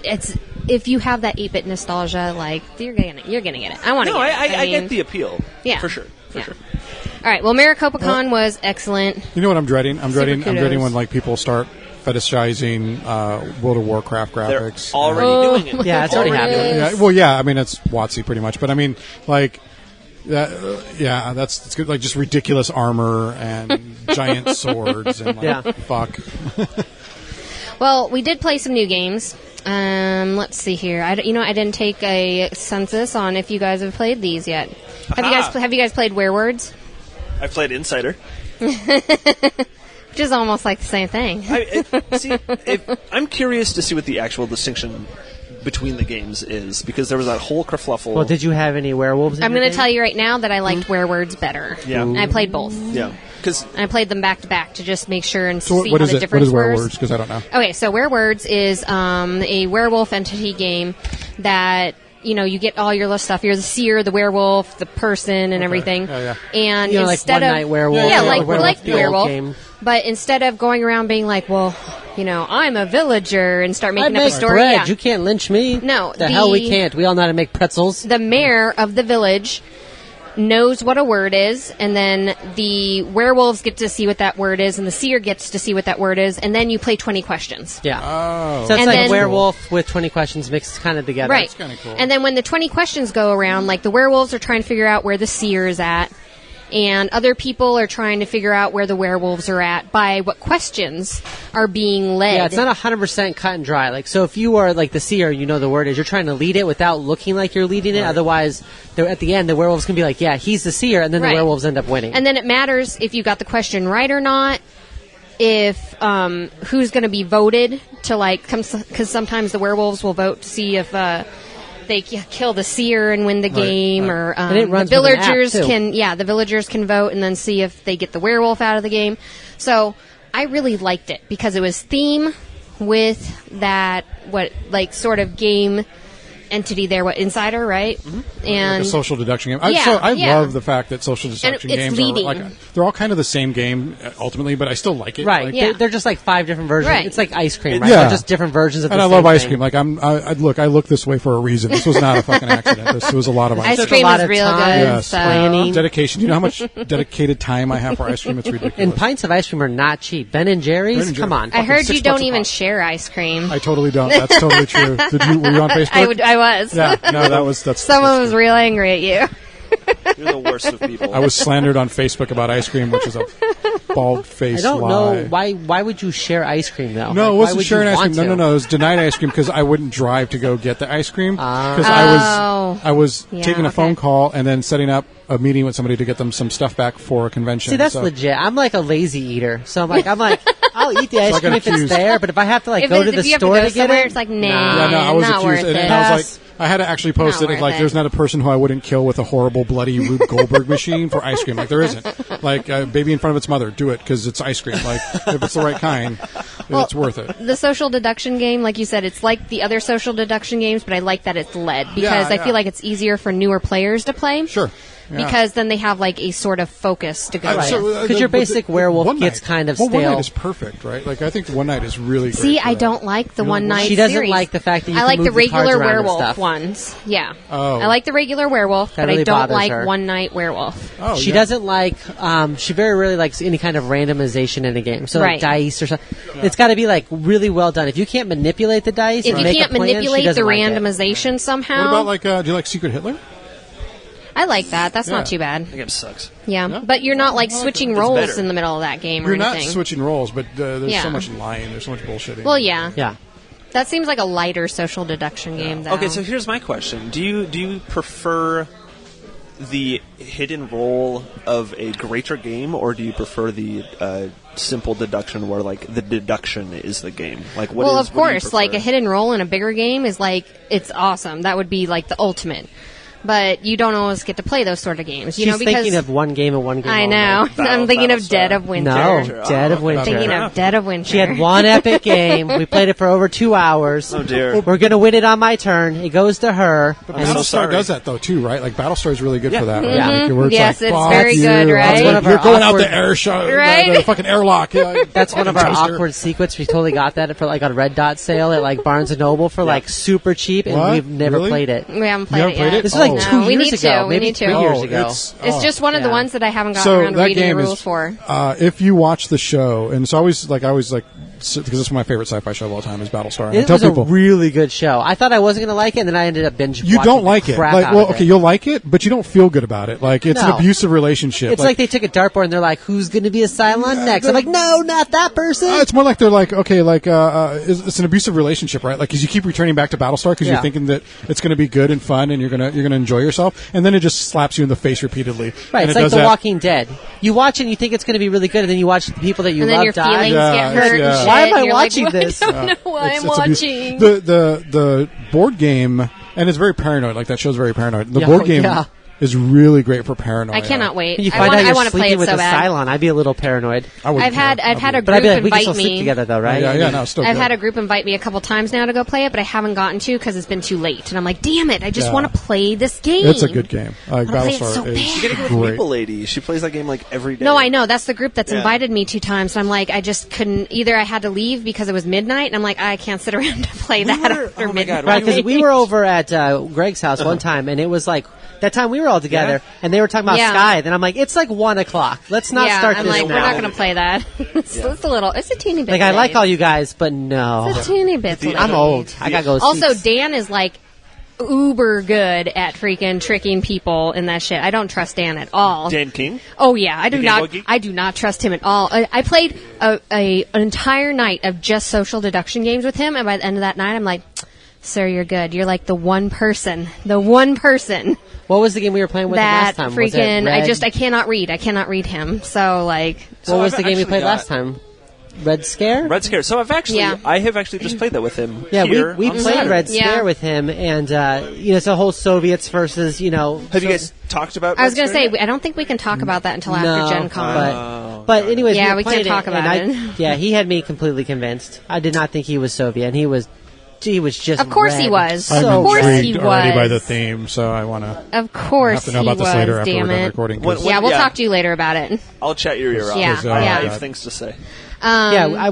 it's... If you have that 8-bit nostalgia, like, you're gonna get it. I want to No, get it. I get the appeal. Yeah. For sure. For Yeah. sure. All right, well, Maricopa Con was excellent. You know what I'm dreading? I'm dreading kudos. when like people start fetishizing World of Warcraft They're graphics. already doing it. Yeah, it's already happening. Yeah, well, yeah. I mean, it's WotC pretty much, but I mean, like, yeah, it's good. Like just ridiculous armor and giant swords and like, Yeah. fuck. Well, we did play some new games. Let's see here. I didn't take a census on if you guys have played these yet. Have you guys played Werewords? I've played Insider. Which is almost like the same thing. I'm curious to see what the actual distinction between the games is, because there was that whole kerfluffle. Well, did you have any werewolves? I'm going to tell you right now that I liked Werewords better. Yeah. And I played both. Yeah. Because I played them back to back to just make sure and So see what how is the it? What difference is were. Werewords? Because I don't know. Okay, so Werewords is a werewolf entity game that, you know, you get all your little stuff. You're the seer, the werewolf, the person, and everything. Yeah. And You know, like instead One of Night Werewolf. yeah, or like the old werewolf. game. But instead of going around being like, well, you know, I'm a villager and start I making up a make story. bread. Yeah. You can't lynch me. No, the hell we can't. We all know how to make pretzels. The mayor of the village knows what a word is, and then the werewolves get to see what that word is, and the seer gets to see what that word is, and then you play 20 questions. Yeah. Oh, So it's And like then- werewolf with 20 questions mixed kind of together. Right. kinda cool. And then when the 20 questions go around, like the werewolves are trying to figure out where the seer is at, and other people are trying to figure out where the werewolves are at by what questions are being led. Yeah, it's not 100% cut and dry. Like, so if you are like the seer, you know the word is, you're trying to lead it without looking like you're leading it. Otherwise, at the end, the werewolves can be like, yeah, he's the seer, and then Right. the werewolves end up winning. And then it matters if you got the question right or not, if who's going to be voted to, like, because sometimes the werewolves will vote to see if they kill the seer and win the game, or And it runs the with an app, villagers too. the villagers can vote and then see if they get the werewolf out of the game. So I really liked it because it was theme with that sort of game entity there, Insider, right? Mm-hmm. And Like a social deduction game. Yeah, I yeah. love the fact that social deduction it's games leading. are they're all kind of the same game ultimately, but I still like it. right. Like, Yeah. They're just like 5 different versions. Right. It's like ice cream, right? Yeah. They're just different versions of the And I same love ice thing. cream. Like I look this way for a reason. This was not a fucking accident. This was a lot of ice ice Took a cream lot is of real time. good. Yes. So. Planning. dedication. You know how much dedicated time I have for ice cream? It's ridiculous. And pints of ice cream are not cheap. Ben and Jerry's? Ben and Come Jerry's. on. I heard you $6 don't a even pop. share ice cream. I totally don't. That's totally true. Were you on Facebook? I was. Yeah. No, that's Someone was real angry at you. you're the worst of people. I was slandered on Facebook about ice cream, which is a bald-faced I don't lie. know. Why would you share ice cream, though? No, Like, it why wasn't would sharing you ice cream. want No, to? it was denied ice cream because I wouldn't drive to go get the ice cream because Oh. I was Yeah, taking a okay. phone call and then setting up a meeting with somebody to get them some stuff back for a convention. See, that's So- legit. I'm like a lazy eater. So I'm like, I'll eat the ice I got cream if it's accused. there, but if I have to like If go it- to the if you have to store go to get somewhere, it, it's like, nah. Yeah, no, I was not accused, worth and it. I was Yes. like, I had to actually post Not it. worth Like, it. there's not a person who I wouldn't kill with a horrible, bloody Rube Goldberg machine for ice cream. Like, there isn't. Like, a baby in front of its mother, do it because it's ice cream. Like, if it's the right kind, it's worth it. The social deduction game, like you said, it's like the other social deduction games, but I like that it's led because I feel like it's easier for newer players to play. Sure. Yeah. Because then they have like a sort of focus to go with. Because your basic werewolf One gets Night- kind of One stale. Night is perfect, right? Like, I think One Night is really great. See, for I that. don't like the one night She doesn't series. like the fact that you I can like move the the cards regular around and werewolf stuff. ones. Yeah. Oh. I like the regular werewolf, That but really I don't bothers like her. one night werewolf. Oh, She yeah. doesn't like. She very rarely likes any kind of randomization in a game. So Right. like dice or something. It's got to be like really well done. If you can't manipulate the dice, If and you make can't a plan, she manipulate doesn't the like it. randomization somehow, What about, like, do you like Secret Hitler? I like that. That's not Yeah. too bad. That game sucks. Yeah. Yeah? But you're not like switching It's roles better. in the middle of that game or You're not anything. switching roles, but there's Yeah. so much lying. There's so much bullshitting. Well, yeah. Yeah. That seems like a lighter social deduction game, though. Okay, so here's my question: Do you prefer the hidden role of a greater game, or do you prefer the simple deduction where like the deduction is the game? Like, what well, is- of what do you course, like a prefer? hidden role in a bigger game is like it's awesome. That would be like the ultimate. But you don't always get to play those sort of games, you She's know, because thinking of one game and one game. I only. know. I'm thinking of Dead of Winter. No, Dead of Winter. Thinking Fair of Dead of Winter. She had one epic game. We played it for over 2 hours. Oh dear. We're gonna win it on my turn. It goes to her. But And so Battlestar sorry. does that though too, right? Like Battlestar is really good Yeah. for that. Right? Yeah. Like, where it's Yes, like, it's fuck very you. good, right? That's one of You're our going out awkward- the air shot, Right? the fucking airlock. Yeah, That's one of our toaster. awkward secrets. We totally got that for like on Red Dot sale at like Barnes and Noble for like super cheap, and What? we've never Really? played it. We haven't played You it haven't played yet. it? This is like Oh. 2 No, we years need ago, to. We maybe need to. 3 years Oh, ago. It's just one of the Yeah. ones that I haven't gotten around to that reading the game rules is, for. if you watch the show, and it's always like I always like because it's my favorite sci-fi show of all time is Battlestar. And I It tell was a people really good show. I thought I wasn't going to like it, and then I ended up binge. you watching don't like the it. crap Like, out well, of okay, it. you'll like it, but you don't feel good about it. Like it's No. an abusive relationship. It's like they took a dartboard and they're like, "Who's going to be a Cylon next?" I'm like, "No, not that person." It's more like they're like, okay, like it's an abusive relationship, right? Like, because you keep returning back to Battlestar because Yeah. you're thinking that it's going to be good and fun and you're gonna enjoy yourself, and then it just slaps you in the face repeatedly. Right, And it's it like does The that- Walking Dead. You watch it and you think it's going to be really good, and then you watch the people that you And then love your die. feelings Yeah, get hurt yeah. and shit. Why am I and you're watching like, this? I don't know why I'm watching. The board game, and it's very paranoid. Like that show's very paranoid. The Yeah, board game yeah. is really great for paranoia. I cannot wait. You I find out want you're to play sleeping it with so a bad. Cylon. I'd be a little paranoid. I wouldn't I've had care. a I'd be- But I'd be group like, we can still invite sleep me. together, though, right? Yeah, no, it's still I've good. had a group invite me a couple times now to go play it, but I haven't gotten to because it's been too late. And I'm like, damn it! I just Yeah. want to play this game. It's a good game. Like wanna play it Battlestar so is bad. You gotta go with great. Meeple Lady. She plays that game like every day. No, I know. That's the group that's Yeah. invited me 2 times. And I'm like, I just couldn't. Either I had to leave because it was midnight, and I'm like, I can't sit around to play that were- after oh my midnight. God, Right, because we were over at Greg's house one time, and it was like that time we were all together, Yeah. and they were talking about Yeah. Sky. Then I'm like, it's like 1 o'clock. Let's not yeah, start I'm this like, now. we're not going to play that. It's a little. It's a teeny bit. Like I like late. all you guys, but no. It's a teeny bit. late. I'm old. I gotta go. Also, seats. Dan is like uber good at freaking tricking people and that shit. I don't trust Dan at all. Dan King. Oh yeah, I do The Game not. Boy Geek? I do not trust him at all. I played an entire night of just social deduction games with him, and by the end of that night, I'm like, "Sir, you're good. You're like the one person What was the game we were playing with him that last time? Was it freaking. Red? I cannot read. I cannot read him. So like, What was I've the game we actually played got- last time? Red Scare. Red Scare. So Yeah. I have actually just played that with him. Yeah, here we on played Saturday. Red Yeah. Scare with him, and it's a whole Soviets versus Have you guys talked about? I was Red going to Scare say, yet? I don't think we can talk about that until no, after Gen Con. but anyways, Yeah, we we played can talk it, about and it. Yeah, he had me completely convinced. I did not think he was Soviet, and he was just. Of course he red. was. I'm So Of course red. he intrigued already by was. the theme, so I want to Of course have to know he about this was. later after Damn we're done it. recording. What- 'cause- Yeah, we'll Yeah. talk to you later about it. I'll chat your ear off. Yeah, 'cause, yeah. I yeah. have things to say.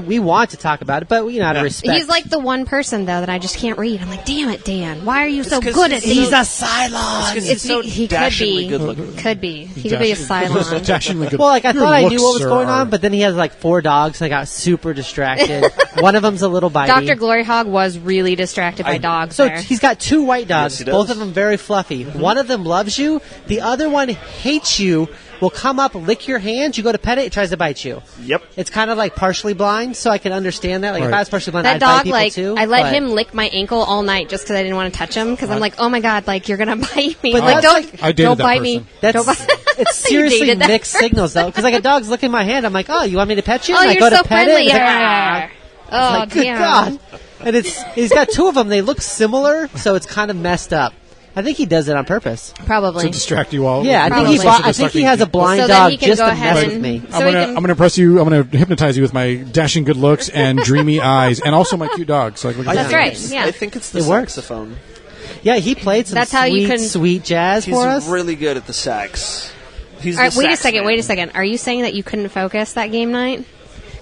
We want to talk about it, but out of respect. He's like the one person though that I just can't read. I'm like, damn it, Dan, why are you so 'cause good at he's these? so- Cylon. He's so he could dashingly be. good looking. Could be. He could be a Cylon. Dashingly good. Well, like I Your thought I knew looks, what was sir, going are- on, but then he has like 4 dogs, and I got super distracted. One of them's a little bitey. Dr. GloryHoundd was really distracted by dogs So there. he's got 2 white dogs, Yes, he does. both of them very fluffy. One of them loves you, the other one hates you, will come up, lick your hand, you go to pet it, it tries to bite you. Yep. It's kind of like partially blind, so I can understand that. Like if Right. I was partially blind, That I'd bite dog, people like, too. I let but- him lick my ankle all night just because I didn't want to touch him because I'm like, oh my god, like you're gonna bite me. But Like, that's don't, like- I dated don't that bite person. me. That's Don't bite- it's You seriously dated that mixed person. signals though, because like a dog's licking my hand, I'm like, oh, you want me to pet you? Oh, And I you're go so to pet friendly. it. And it's like, Oh, like, good damn. God. And he's got two of them. They look similar, so it's kind of messed up. I think he does it on purpose. Probably. To distract you all. Yeah, I think he has a blind so dog he can just go to ahead mess and- with me. So I'm gonna impress you. I'm gonna hypnotize you with my dashing good looks and dreamy eyes, and also my cute dog. So look at That's that. right. Yeah. I think it's the It works. saxophone. Yeah, he played some That's how you can- sweet jazz He's for us. really good at the sax. He's All right, the wait a sax second. man. Wait a second. Are you saying that you couldn't focus that game night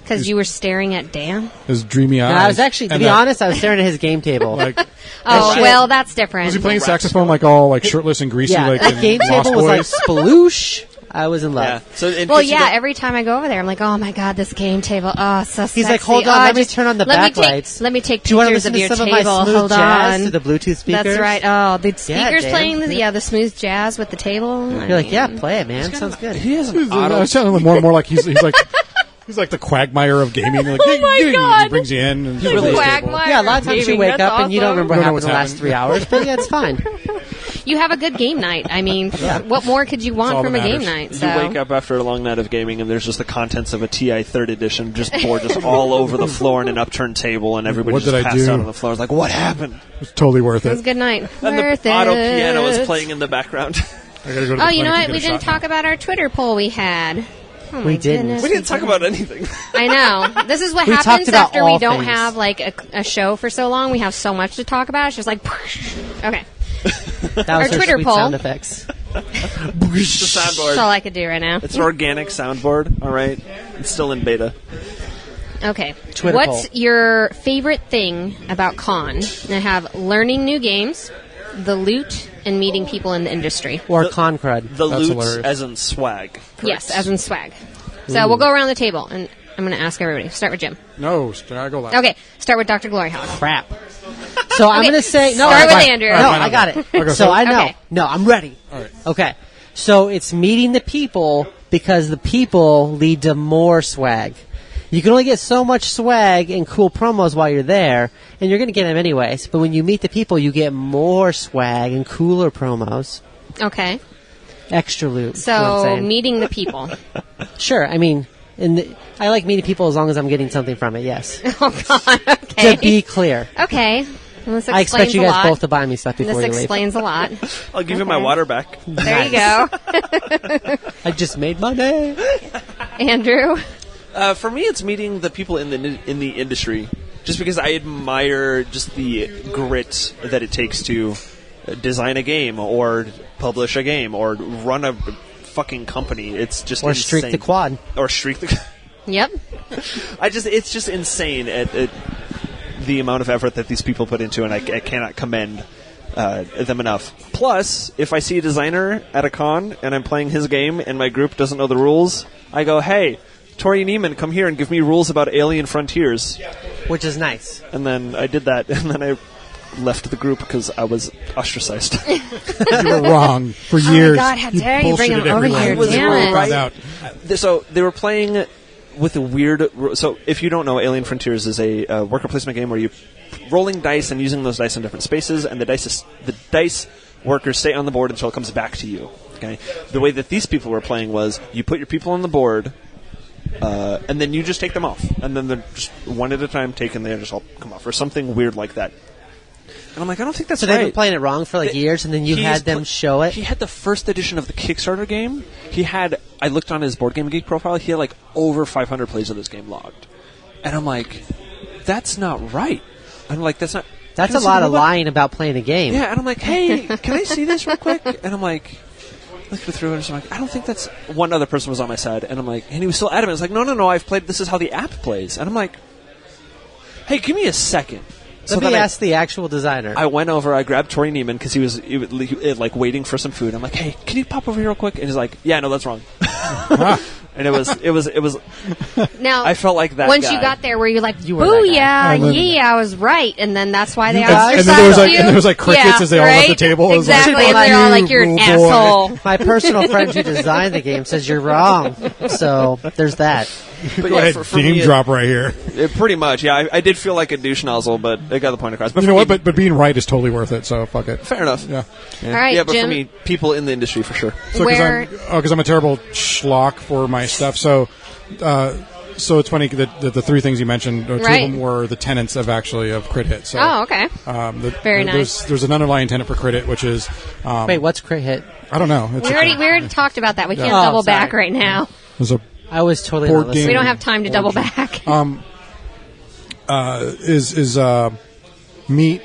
because you were staring at Dan? His dreamy eyes. No, I was actually, to And be that- honest, I was staring at his game table. like, Oh, shit. well, that's different. was he playing saxophone like all like shirtless and greasy? yeah, like that in game Lost table was like Boys? sploosh. I was in love. Yeah. So, in Well, case you yeah. don't- Every time I go over there, I'm like, oh my god, this game table. Oh, so sexy. He's like, hold on, Oh, let me turn on the backlights. Let me take Do you want to pictures listen of to your some table. of my smooth Hold jazz on. to the Bluetooth speakers? That's right. Oh, the speakers Dan. playing the smooth jazz with the table. You're like, yeah, play it, man. Sounds good. he has an It's auto. sounding more and more like he's like he's like the Quagmire of gaming. Like, Oh my he God. brings you in. And The really Quagmire. Yeah, a lot of times you Gaming, wake that's up and you don't awesome. remember what Don't know happened what's in the last happening. 3 hours, but yeah, it's fine. You have a good game night. I mean, what more could you want all from a that game matters. night? You So. wake up after a long night of gaming, and there's just the contents of a TI 3rd edition just poured just all over the floor in an upturned table, and everybody What just did I passed do? out on the floor. It's like, what happened? It's totally worth It was it. a good night. And Worth the auto it. piano is playing in the background. I gotta go to Oh, the you know clinic what? and We get a didn't shot talk about our Twitter poll we had. Oh my We didn't. goodness. We didn't talk about anything. I know. This is what We talked happens about after we all don't things. have like a show for so long. We have so much to talk about. It's just like, okay. That Our was her Twitter sweet poll. sound effects. The That's soundboard. all I could do right now. It's an organic soundboard, all right? It's still in beta. Okay. Twitter What's poll. your favorite thing about con? And I have learning new games, the loot, and meeting people in the industry. Or con crud. The That's loot hilarious. as in swag. correct? Yes, as in swag. So we'll go around the table, and I'm going to ask everybody. Start with Jim. No, I go last. Okay, start with Dr. GloryHoundd. Crap. So I'm Okay, going to say... No, start I with got it. Andrew. No, Fine, I got it. Okay, So so- I know. Okay. No, I'm ready. All right. Okay. So it's meeting the people because the people lead to more swag. You can only get so much swag and cool promos while you're there, and you're going to get them anyways. But when you meet the people, you get more swag and cooler promos. Okay. Extra loot. is what I'm So, saying. meeting the people. Sure. I mean, I like meeting people as long as I'm getting something from it, yes. Oh, God. Okay. To be clear. Okay. Well, this I expect explains you a guys lot. both to buy me stuff before This you leave. explains a lot. I'll give you my water back. There you go. I just made money. Andrew? For me, it's meeting the people in the industry, just because I admire just the grit that it takes to design a game or publish a game or run a fucking company. It's just Or insane. streak the quad. Or streak the. Yep. It's just insane at the amount of effort that these people put into, and I cannot commend them enough. Plus, if I see a designer at a con and I'm playing his game and my group doesn't know the rules, I go, hey, Tori Neiman, come here and give me rules about Alien Frontiers. Which is nice. And then I did that, and then I left the group because I was ostracized. You were wrong for years. God, how dare you bring bullshitted him over everyone. here, was damn wrong, it. right? Out. So they were playing with a weird. So if you don't know, Alien Frontiers is a worker placement game where you rolling dice and using those dice in different spaces, and the dice workers stay on the board until it comes back to you. Okay. The way that these people were playing was you put your people on the board. And then you just take them off, and then they're just one at a time taken. They just all come off, or something weird like that. And I'm like, I don't think that's So right. they've been playing it wrong for like years, and then you He had is them show it? He had the first edition of the Kickstarter game. I looked on his Board Game Geek profile, he had like over 500 plays of this game logged. And I'm like, that's not right. I'm like, that's not... That's can I a see lot the of robot? lying about playing a game. Yeah, and I'm like, hey, can I see this real quick? And I'm like... Looking through it, and I'm like, I don't think that's... One other person was on my side, and I'm like... And he was still adamant. It's like, no, I've played... This is how the app plays. And I'm like, hey, give me a second. Let me ask the actual designer. I went over, I grabbed Tori Neiman because he was like waiting for some food. I'm like, hey, can you pop over here real quick? And he's like, yeah, no, that's wrong. And it was. Now, I felt like that once guy. you got there, were you like, You were that guy. booyah, yeah, I was right, and then that's why they guys- And then there was ostracized like, you? crickets Yeah, as they all left the right? table. It was like, Exactly, and "Fuck they're all you, like, you're an boy." asshole. My personal friend who designed the game says you're wrong. So there's that. But Go yeah, ahead, for name me, drop right here. Pretty much, yeah. I did feel like a douche nozzle, but it got the point across. But You for know what? me- But being right is totally worth it. So fuck it. fair enough. Yeah. All right, yeah, but Jim. for me, people in the industry for sure. So Where- because I'm a terrible schlock for my stuff. So So it's funny that the three things you mentioned, two Right. of them were the tenets of Crit Hit. So, Oh, okay. Very nice. There's an underlying tenet for Crit Hit, which is Wait, what's Crit Hit? I don't know. It's We already talked about that. We can't Oh, double sorry. back right now. there's a I was totally Board not game. listening. We don't have time to double back. meet,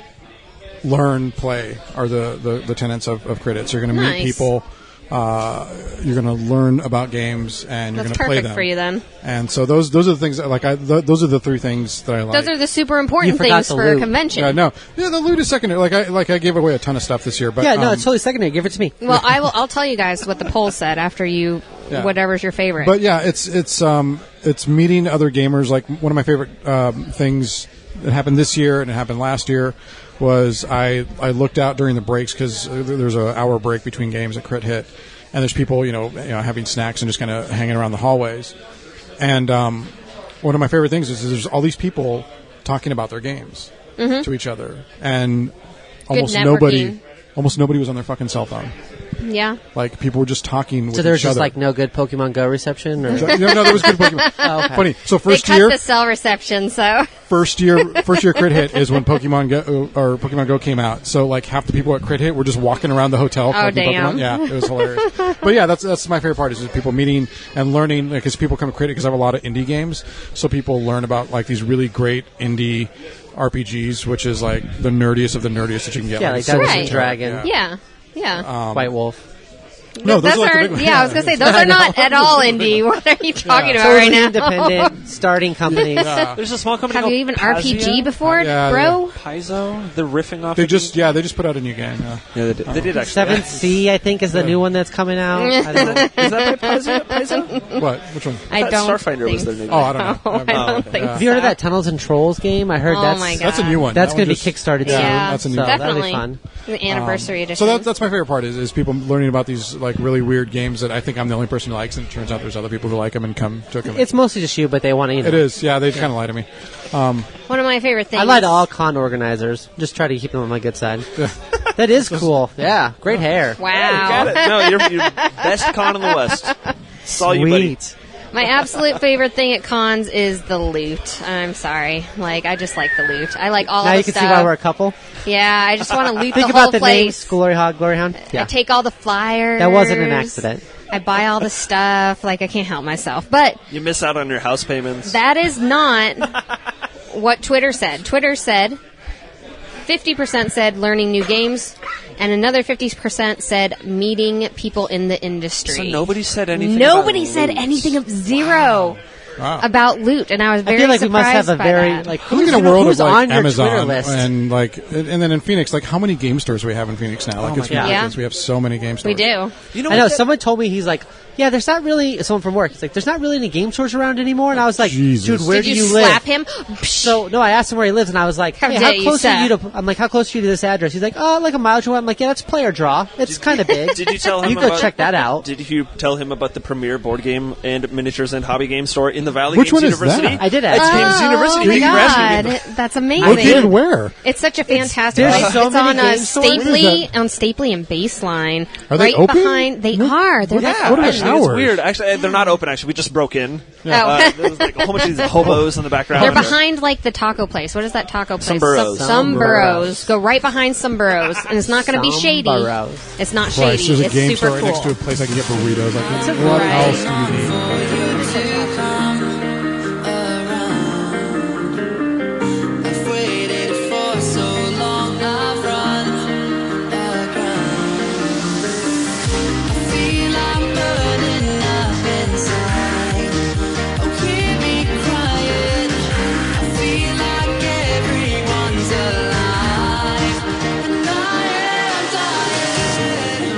learn, play are the tenets of Crit Hit. So you're going to meet Nice. people. You're going to learn about games, and you're That's going to play perfect them. for you then. And so those are the things that, those are the three things that I like. Those are the super important You forgot things the for a loot. convention. The loot is secondary. I gave away a ton of stuff this year, but Yeah, no, it's totally secondary. Give it to me. Well, I'll tell you guys what the poll said after you. Yeah. Whatever's your favorite. But yeah, it's meeting other gamers. Like one of my favorite things that happened this year and it happened last year was I looked out during the breaks because there's an hour break between games at Crit Hit, and there's people having snacks and just kind of hanging around the hallways. And one of my favorite things is there's all these people talking about their games to each other, and almost networking. nobody was on their fucking cell phone. yeah. Like people were just talking with So there's each just other. like no good Pokemon Go reception, or No, there was good Pokemon. okay. Funny. So They first cut year, the cell reception, so first year Crit Hit is when Pokemon Go came out. So like half the people at Crit Hit were just walking around the hotel collecting damn. Pokemon. Yeah, it was hilarious. But yeah, that's my favorite part is people meeting and learning because people come to Crit Hit because I have a lot of indie games, so people learn about like these really great indie RPGs, which is like the nerdiest of the nerdiest that you can get. Yeah, like Dungeons Right. and Dragon, yeah. White Wolf. No, those Those are like the are big ones. I was gonna say those are not at all indie. What are you talking about Totally right now? independent, starting companies. There's a small company Have called you even Paizo? RPG before, Yeah, bro? Paizo? They're riffing off. They just put out a new game. Yeah. Yeah, they did actually. 7C, I think, is the new one that's coming out. I don't know. Is that by Paizo? What? Which one? I don't. Starfinder think was their name. Oh, I don't know. so. I don't okay. think. Have you heard of that Tunnels and Trolls game? I heard Oh that's my God. That's a new one. that's That going to one be just- kickstarted soon. Yeah, that's a new so one. that'll Definitely. be fun. The anniversary edition. So that's my favorite part is people learning about these like really weird games that I think I'm the only person who likes, and it turns out there's other people who like them and come to a convention. It's mostly just you, but they want to. It is, yeah. They kind of lie to me. one of my favorite things. I lie to all con organizers. Just try to keep them on my good side. That is cool. Yeah, great hair. Wow. Got it. No, you're best con in the West. Saw you, buddy. Sweet. My absolute favorite thing at cons is the loot. I'm sorry. Like, I just like the loot. I like all Now the you can stuff. see why we're a couple. Yeah, I just want to loot Think the whole about the names: place. GloryHoundd. I Yeah, take all the flyers. that wasn't an accident. I buy all the stuff. Like, I can't help myself. But You miss out on your house payments. that is not what Twitter said. Twitter said 50% said learning new games, and another 50% said meeting people in the industry. So nobody said anything. Nobody about said loot. anything of zero Wow. about loot, and I was I very feel like we must surprised have a by very that. like I think who's, in a world who's of on like your Twitter Amazon list. and then in Phoenix, like how many game stores we have in Phoenix now? Like my it's God. ridiculous. Yeah. We have so many game stores. We do. You know I know what? someone told me he's like, yeah, there's not really someone from work. He's like, there's not really any game stores around anymore, and I was like, Jesus. dude, where Did do you you slap live? him? So no, I asked him where he lives, and I was like, How hey, dare how you, close are you sir? to? I'm like, how close are you to this address? He's like, oh, like a mile away. I'm like, yeah, that's player draw. It's kind of big. Did you tell him You go about, check that out. Did you tell him about the premier board game and miniatures and hobby game store in the Valley Which Games one is University? that? I did It's ask him. Games University. Oh my You can ask me. god, that's What amazing. did where? It's such a fantastic There's place. so It's many on game stores. Stapley and Baseline. Are they right open? behind. They are. They're Yeah, What are the actually, it's hours? weird. Actually, they're not open. Actually, we just broke in. Oh. There was like a whole bunch of these hobos in the background. They're behind like the taco place. What is that taco place? Some Burrows. Some Burrows. Go right behind some Burrows, and it's not going to be Some shady. Burrows. It's not Christ, shady. there's a It's game super store right cool. next to a place I can get burritos. Like, It's what right. else do you need? I've waited for so long, I've run aground. I feel I'm burning up inside. Oh, hear me crying. I feel like everyone's alive, and I am dying.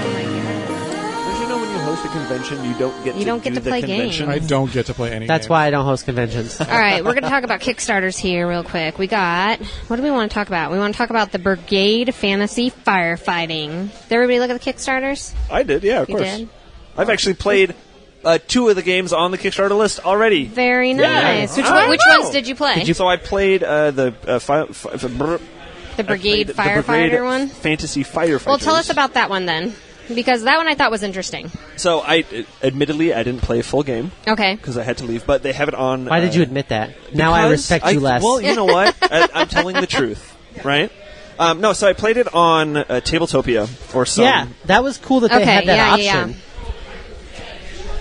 Don't you know when you host a convention, you don't get You don't get do to the play convention? games. I don't get to play any. That's games. why I don't host conventions. All right, we're going to talk about Kickstarters here real quick. We got, what do we want to talk about? We want to talk about the Brigade Fantasy Firefighting. Did everybody look at the Kickstarters? I did, yeah, of You course. did? I've actually played 2 of the games on the Kickstarter list already. Very nice. I Which know. ones did you play? So I played the Brigade the Firefighter Brigade one? Fantasy Firefighter. Well, tell us about that one then. because that one I thought was interesting. So admittedly, I didn't play a full game Okay. because I had to leave, but they have it on. Why did you admit that? Now I because respect you less. Well, you know what? I'm telling the truth, right? No, so I played it on Tabletopia or some. Yeah, that was cool that they Okay, had that yeah, option. yeah.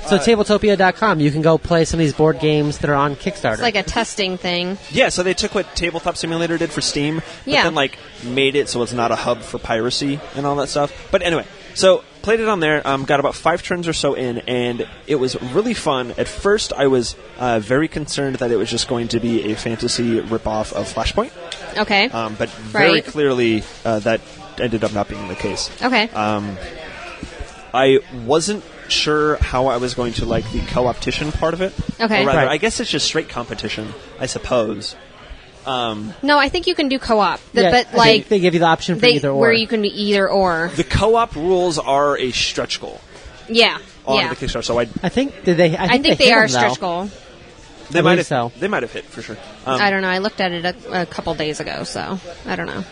So Tabletopia.com, you can go play some of these board games that are on Kickstarter. It's like a testing thing. Yeah, so they took what Tabletop Simulator did for Steam, but Yeah. then like made it so it's not a hub for piracy and all that stuff. But anyway, so played it on there, got about 5 turns or so in, and it was really fun. At first, I was very concerned that it was just going to be a fantasy ripoff of Flashpoint, Okay. but very Right. clearly that ended up not being the case. Okay. I wasn't sure how I was going to like the co-opetition part of it. Okay. Or rather, Right. I guess it's just straight competition, I suppose. No, I think you can do co-op, Yeah, but I like think they give you the option for either or. where you can do either or. The co-op rules are a stretch goal Yeah. on Yeah. the Kickstarter, so I think did they? I think they hit are a them, though. stretch goal. they I might believe have so. they might have hit for sure. I don't know. I looked at it a couple days ago, so I don't know.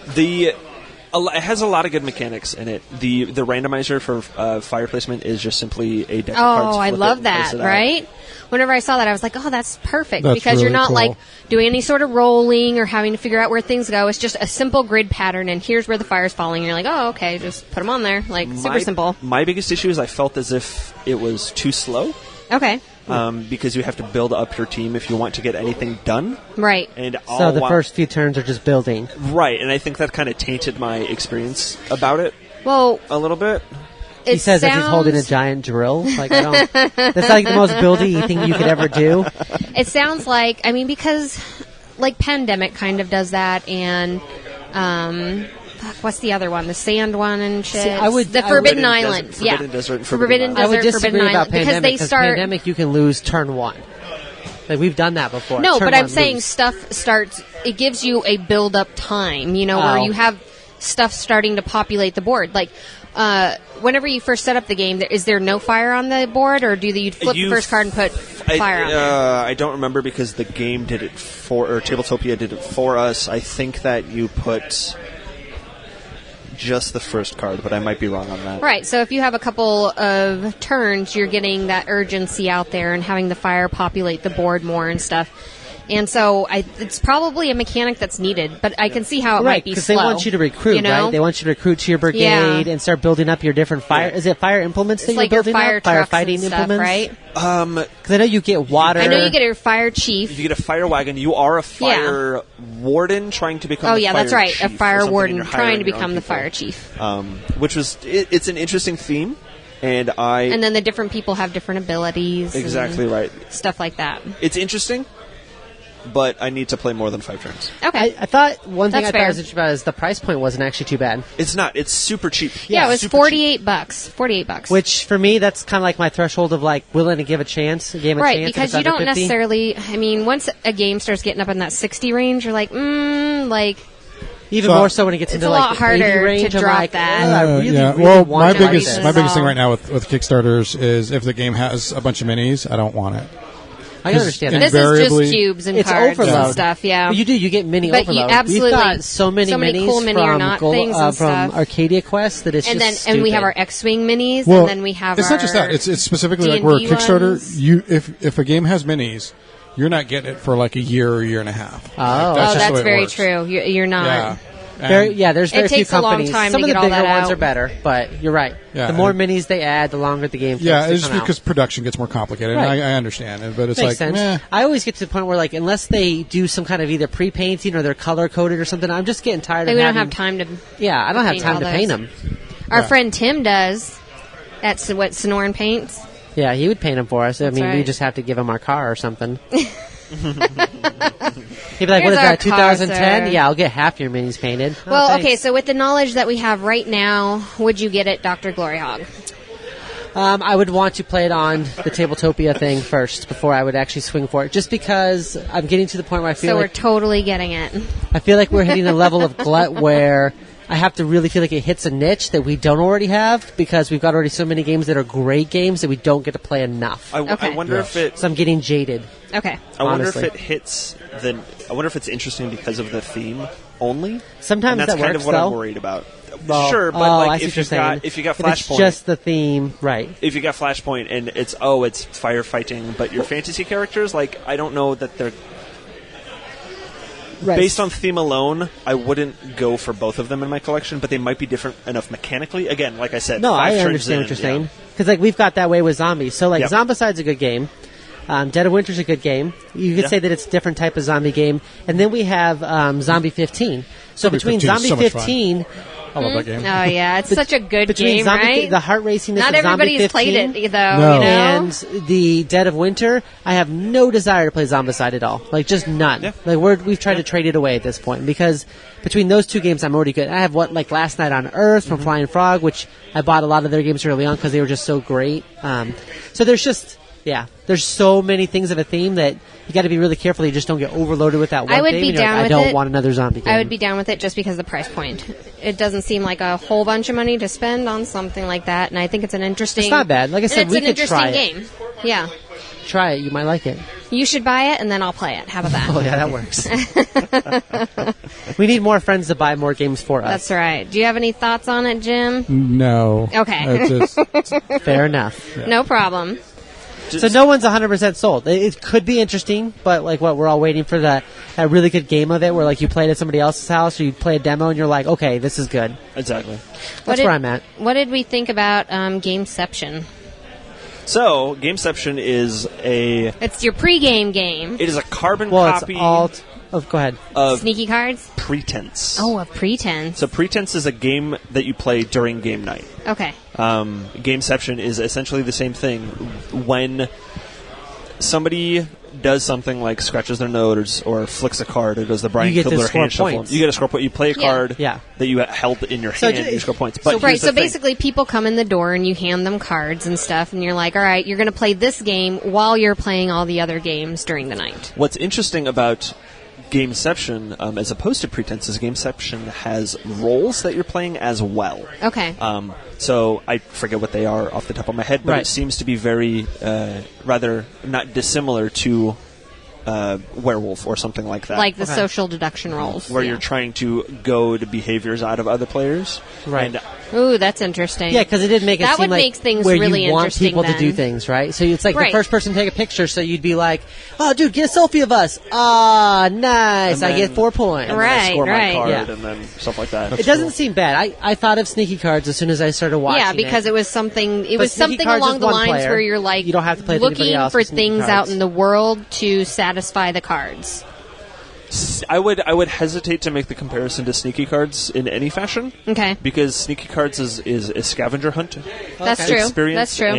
It has a lot of good mechanics in it. The randomizer for fire placement is just simply a deck of cards. Oh, I flip it love and place that, it out. right? Whenever I saw that, I was like, oh, that's perfect. That's because you're really not cool. like doing any sort of rolling or having to figure out where things go. It's just a simple grid pattern, and here's where the fire's falling. And you're like, oh, okay, just put them on there. Like, super simple. My biggest issue is I felt as if it was too slow. Okay. Because you have to build up your team if you want to get anything done. Right. And So the first few turns are just building. right, and I think that kind of tainted my experience about it Well, a little bit. He says that he's holding a giant drill. Like I don't. That's like the most buildy thing you could ever do. It sounds like, I mean, because like Pandemic kind of does that, and what's the other one? The sand one and shit. See, I would- the I Forbidden would- Islands. Forbidden Yeah, Desert and Forbidden Forbidden I would Desert, disagree Forbidden about Island, because pandemic they start. pandemic you can lose turn 1. Like we've done that before. No, Turn but I'm one, saying lose. stuff starts. It gives you a build-up time, where Oh. you have stuff starting to populate the board. Like, whenever you first set up the game, is there no fire on the board, or do you flip the first card and put fire on there? I don't remember because the game did it or Tabletopia did it for us. I think that you put just the first card, but I might be wrong on that. Right, so if you have a couple of turns, you're getting that urgency out there and having the fire populate the board more and stuff. And so it's probably a mechanic that's needed, but I can see how it Right, might be because slow. they want you to recruit, right? They want you to recruit to your brigade Yeah. and start building up your different fire. Is it fire implements that It's you're like your building fire up? Fire trucks fighting and stuff, implements, right? Because I know you get water. I know you get your fire chief. If you get a fire wagon, you are a fire warden trying to become. Oh the yeah, fire that's right. chief A or fire something, and warden you're trying hiring to your own become the people. fire chief. Which was it's an interesting theme, and And then the different people have different abilities. exactly and right. Stuff like that. It's interesting, but I need to play more than 5 turns. Okay. I thought one thing That's I thought fair. was interesting about is the price point wasn't actually too bad. It's not. It's super cheap. yeah, it was super cheap. $48. $48. Which for me, that's kind of like my threshold of like willing to give a chance, a game a Right, chance. if because it's you under don't 50. necessarily. I mean, once a game starts getting up in that 60 range, you're like, like. Even So- more so when it gets It's into a like lot the harder 80 to range. I'm drop like, that. "Ugh, I really, yeah. really Well, want my to like biggest this." my biggest thing all. right now with Kickstarters is if the game has a bunch of minis, I don't want it. I can understand that. This is Invariably- just cubes and It's cards overload. and stuff, yeah. But you do. You get mini But you overload. absolutely- We've got so many minis cool mini or from not things and from stuff. Arcadia Quest that it's and then just and we have stupid. our X-wing minis, Well, and then we have it's our not just that. It's specifically like where D&D Kickstarter. ones. If a game has minis, you're not getting it for like a year or year and a half. Oh. Like, Oh, just the way that's it very works. true. You're not. Yeah. There's very It few takes a long companies. time Some to of the get all bigger that ones out. are better, but you're right. Yeah, the more and- minis they add, the longer the game takes Yeah, to it's just come out. because production gets more complicated. Right. And I understand it, but it's Makes like, sense. meh. I always get to the point where, like, unless they do some kind of either pre-painting or they're color-coded or something, I'm just getting tired Like, of we don't having... have time to. Yeah, I don't have paint time all to paint those. them. Our Yeah. friend Tim does. That's what Sonoran paints. Yeah, he would paint them for us. I mean, we right. just have to give him our car or something. He'd be like, Here's what is our that, car, 2010? sir. Yeah, I'll get half your minis painted. Oh, Well, thanks. okay, so with the knowledge that we have right now, would you get it, Dr. GloryHoundd? I would want to play it on the Tabletopia thing first before I would actually swing for it, just because I'm getting to the point where I feel So we're like totally getting it. I feel like we're hitting a level of glut where I have to really feel like it hits a niche that we don't already have because we've got already so many games that are great games that we don't get to play enough. I Okay. wonder if it. So I'm getting jaded. Okay. I wonder honestly. if it hits the. I wonder if it's interesting because of the theme only. Sometimes and that's that kind works, of what though. I'm worried about. Well, Sure, but I like see if what you're saying. if you got If it's Flashpoint, just the theme, right? if you got Flashpoint and it's firefighting, but your fantasy characters, like I don't know that they're Right. based on theme alone. I wouldn't go for both of them in my collection, but they might be different enough mechanically. Again, like I said, No, 5 I turns understand in, what you're yeah. saying. Because like we've got that way with zombies. So like Yep. Zombicide's a good game. Dead of Winter's a good game. You could Yeah. say that it's a different type of zombie game. And then we have Zombie 15. So Zombie between 15 is Zombie so much fun. 15, I love that game. Oh yeah, it's such a good between game, zombie, right? the heart raciness Not of Zombie everybody's 15 played it though, No. you know. and the Dead of Winter, I have no desire to play Zombicide at all. Like just none. Yeah. Like we've tried to trade it away at this point because between those two games, I'm already good. I have like Last Night on Earth from Flying Frog, which I bought a lot of their games early on because they were just so great. So there's just. Yeah, there's so many things of a theme that you got to be really careful that you just don't get overloaded with that one I would thing. be and you're down like, with I don't it. want another zombie game. I would be down with it just because of the price point. It doesn't seem like a whole bunch of money to spend on something like that, and I think it's an interesting. It's not bad. Like I said, it's we an could interesting try it. game. Yeah, Try it. You might like it. you should buy it, and then I'll play it. How about that? Oh, yeah, that works. We need more friends to buy more games for us. That's right. Do you have any thoughts on it, Jim? No. Okay. It's just, Fair enough. No problem. So no one's 100% sold. It could be interesting, but like what we're all waiting for that really good game of it where like you play it at somebody else's house or you play a demo and you're like, okay, this is good. Exactly. That's where I'm at. What did we think about Gameception? So, Gameception is It's your pre-game game. it is a carbon Well, copy it's alt. Oh, go ahead. of Sneaky cards? Pretense. Oh, a pretense. So Pretense is a game that you play during game night. Okay. Gameception is essentially the same thing. When somebody does something like scratches their nose or flicks a card or does the Brian You get to Kibler score hand shuffle, points. you get a score point. You play a Yeah. card Yeah. that you held in your So hand and you score points. so But Right, here's so the thing. basically people come in the door and you hand them cards and stuff, and you're like, all right, you're going to play this game while you're playing all the other games during the night. What's interesting about Gameception, as opposed to Pretense, is Gameception has roles that you're playing as well. Okay. So I forget what they are off the top of my head, but Right. it seems to be very rather not dissimilar to Werewolf or something like that. Like the social deduction rolls. where Yeah. you're trying to goad behaviors out of other players. Right. And Ooh, that's interesting. Yeah, because it did make it That seem would like make things where really you want interesting people to do then. things, right? So it's like Right. the first person to take a picture, so you'd be like, oh, dude, get a selfie of us. Ah, nice. And I then- get 4 points. and then I Right, score right. my card Yeah. and then stuff like that. It doesn't seem bad. I thought of sneaky cards as soon as I started watching Yeah, because it was something. It But was Sneaky something Cards along is the one lines player. where you're like, You don't have to play with anybody looking else for with Sneaky things Cards. out in the world to satisfy the cards. I would hesitate to make the comparison to sneaky cards in any fashion. Okay, Because sneaky cards is a scavenger hunt that's true. experience. That's true.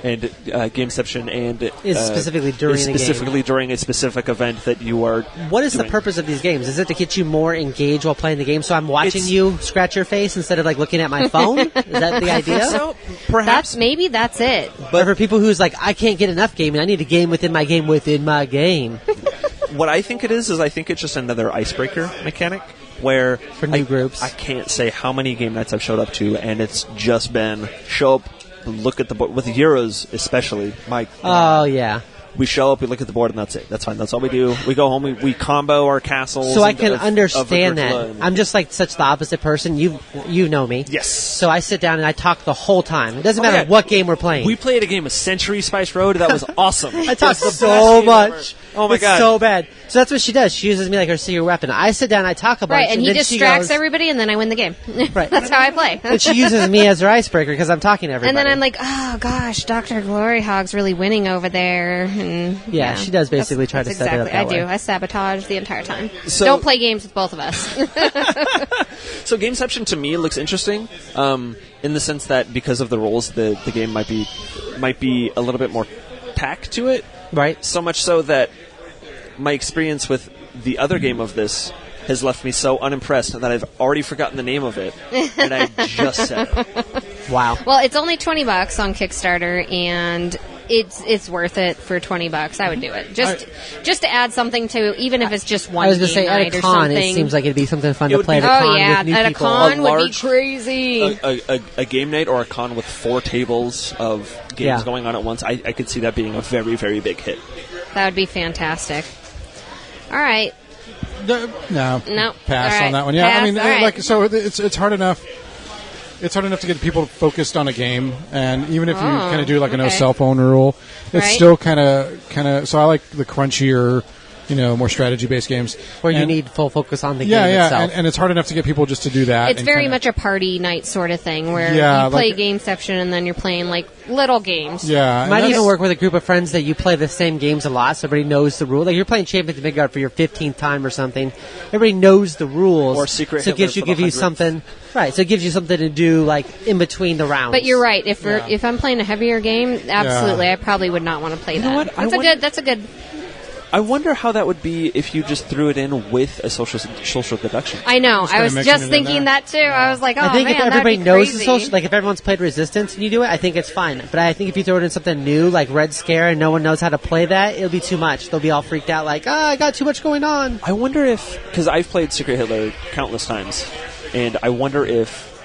And Gameception and Is specifically during is a game. specifically during a specific event that you are. What is the doing. purpose of these games? Is it to get you more engaged while playing the game? So I'm watching It's- you scratch your face instead of like looking at my phone? Is that the idea? So perhaps That's it. But for people who's like, I can't get enough gaming, I need a game within my game within my game. what I think it is I think it's just another icebreaker mechanic where For new groups. I can't say how many game nights I've showed up to, and it's just been show up, look at the board with the Euros especially. Oh, yeah. We show up, we look at the board, and that's it. That's fine. That's all we do. We go home, we combo our castles. So I and can of understand that. Agricola and- I'm just like such the opposite person. You know me. Yes. So I sit down and I talk the whole time. It doesn't my matter God. what game we're playing. We played a game of Century Spice Road. That was awesome. I talk It's the so best game much. ever. Oh my It's god. so bad. So that's what she does. She uses me like her secret weapon. I sit down, I talk a bunch, Right, and he then distracts she goes, everybody, and then I win the game. Right. That's how I play. And she uses me as her icebreaker because I'm talking to everybody. And then I'm like, oh gosh, Dr. GloryHoundd's really winning over there. And Yeah, she does basically try to that's set it up exactly. that I do. way. I sabotage the entire time. So- Don't play games with both of us. So Gameception to me looks interesting, in the sense that because of the rules, the game might be a little bit more tack to it. right? So much so that my experience with the other game of this has left me so unimpressed that I've already forgotten the name of it, and I just said it. Wow. Well, it's only $20 on Kickstarter, and it's worth it for $20. I would do it just to add something to, even if it's just one. I was going to game say, night at a or con, something. it seems like it'd be something fun It to would play be- at a Oh con yeah, with new at a people. con A would be large- crazy. A game night or a con with 4 tables of games Yeah. going on at once, I could see that being a very, very big hit. That would be fantastic. All right. No. Pass All right. on that one. Yeah, Pass. I mean, All right. like, so it's hard enough. It's hard enough to get people focused on a game, and even if you kind of do like a no okay. cell phone rule, it's Right. still kind of. So I like the crunchier, more strategy-based games Where you And- need full focus on the Yeah, game yeah, itself. and it's hard enough to get people just to do that. It's and very kinda- much a party night sort of thing where Yeah, you play like- Gameception and then you're playing like little games. Yeah, and Might that's- even work with a group of friends that you play the same games a lot, so everybody knows the rule. Like you're playing Champions of Midgard for your 15th time or something. Everybody knows the rules. Or Secret so it gives Hitler for give the you 100th. something. Right, so it gives you something to do like in between the rounds. But you're right. If I'm playing a heavier game, absolutely, I probably would not want to play that. what? That's a good. I wonder how that would be if you just threw it in with a social deduction. I know. I kinda was mixing just it in thinking there. that too. I was like, oh I think man, if everybody that'd be knows crazy. the social, like if everyone's played Resistance and you do it, I think it's fine. But I think if you throw it in something new, like Red Scare, and no one knows how to play that, it'll be too much. They'll be all freaked out, like, I got too much going on. I wonder if, because I've played Secret Hitler countless times, and I wonder if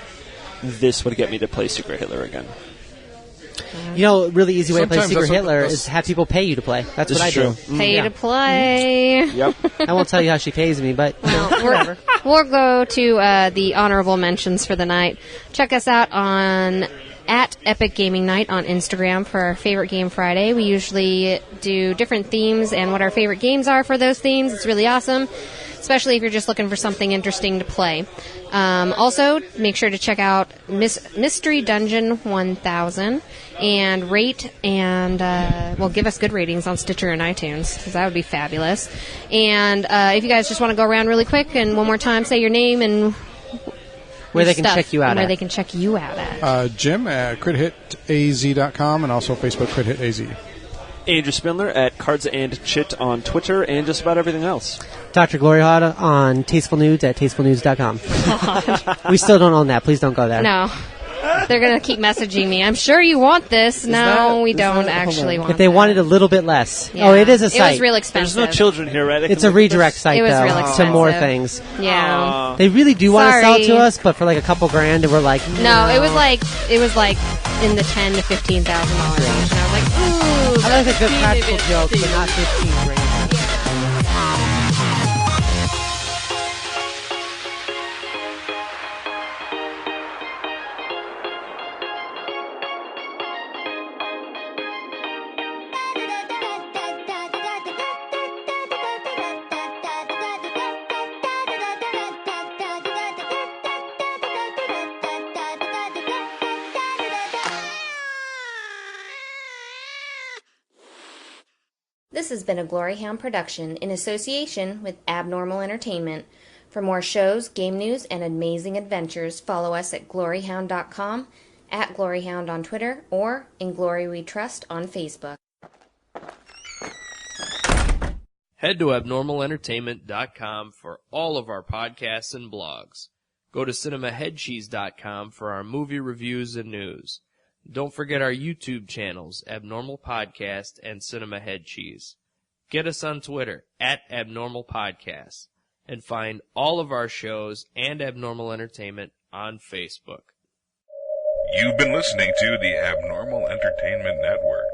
this would get me to play Secret Hitler again. You know, a really easy way to play Sometimes Secret that's what- Hitler that's- is have people pay you to play. That's This what I is do. true. Pay Yeah. to play. Yep. I won't tell you how she pays me, but whatever. We'll go to the honorable mentions for the night. Check us out on at Epic Gaming Night on Instagram for our favorite game Friday. We usually do different themes and what our favorite games are for those themes. It's really awesome, especially if you're just looking for something interesting to play. Also, make sure to check out Mystery Dungeon 1000 and rate and, give us good ratings on Stitcher and iTunes, because that would be fabulous. And if you guys just want to go around really quick and one more time say your name and Where your they can stuff check you out and where at. they can check you out at. Jim at crithitaz.com and also Facebook crithitaz. Andrew Spindler at Cards and Chit on Twitter and just about everything else. Dr. GloryHoundd on Tasteful Nudes at tastefulnudes.com. We still don't own that. Please don't go there. No. They're going to keep messaging me. I'm sure you want this. No, we don't actually want If they that. wanted a little bit less. Yeah. Oh, it is a site. It was real expensive. There's no children here, right? It's a redirect site, It was though, real to more expensive. things. Yeah. They really do want to sell it Sorry. to us, but for like a couple grand, and we're like, No, it was like in the $10,000 to $15,000 range, and I was like, ooh. I like a good that's practical really joke, but big. not 15 grand. This has been a GloryHoundd production in association with Abnormal Entertainment. For more shows, game news, and amazing adventures, follow us at gloryhound.com, at GloryHoundd on Twitter, or in Glory We Trust on Facebook. Head to abnormalentertainment.com for all of our podcasts and blogs. Go to cinemaheadcheese.com for our movie reviews and news. Don't forget our YouTube channels, Abnormal Podcast and Cinema Head Cheese. Get us on Twitter, at Abnormal Podcast, and find all of our shows and Abnormal Entertainment on Facebook. You've been listening to the Abnormal Entertainment Network.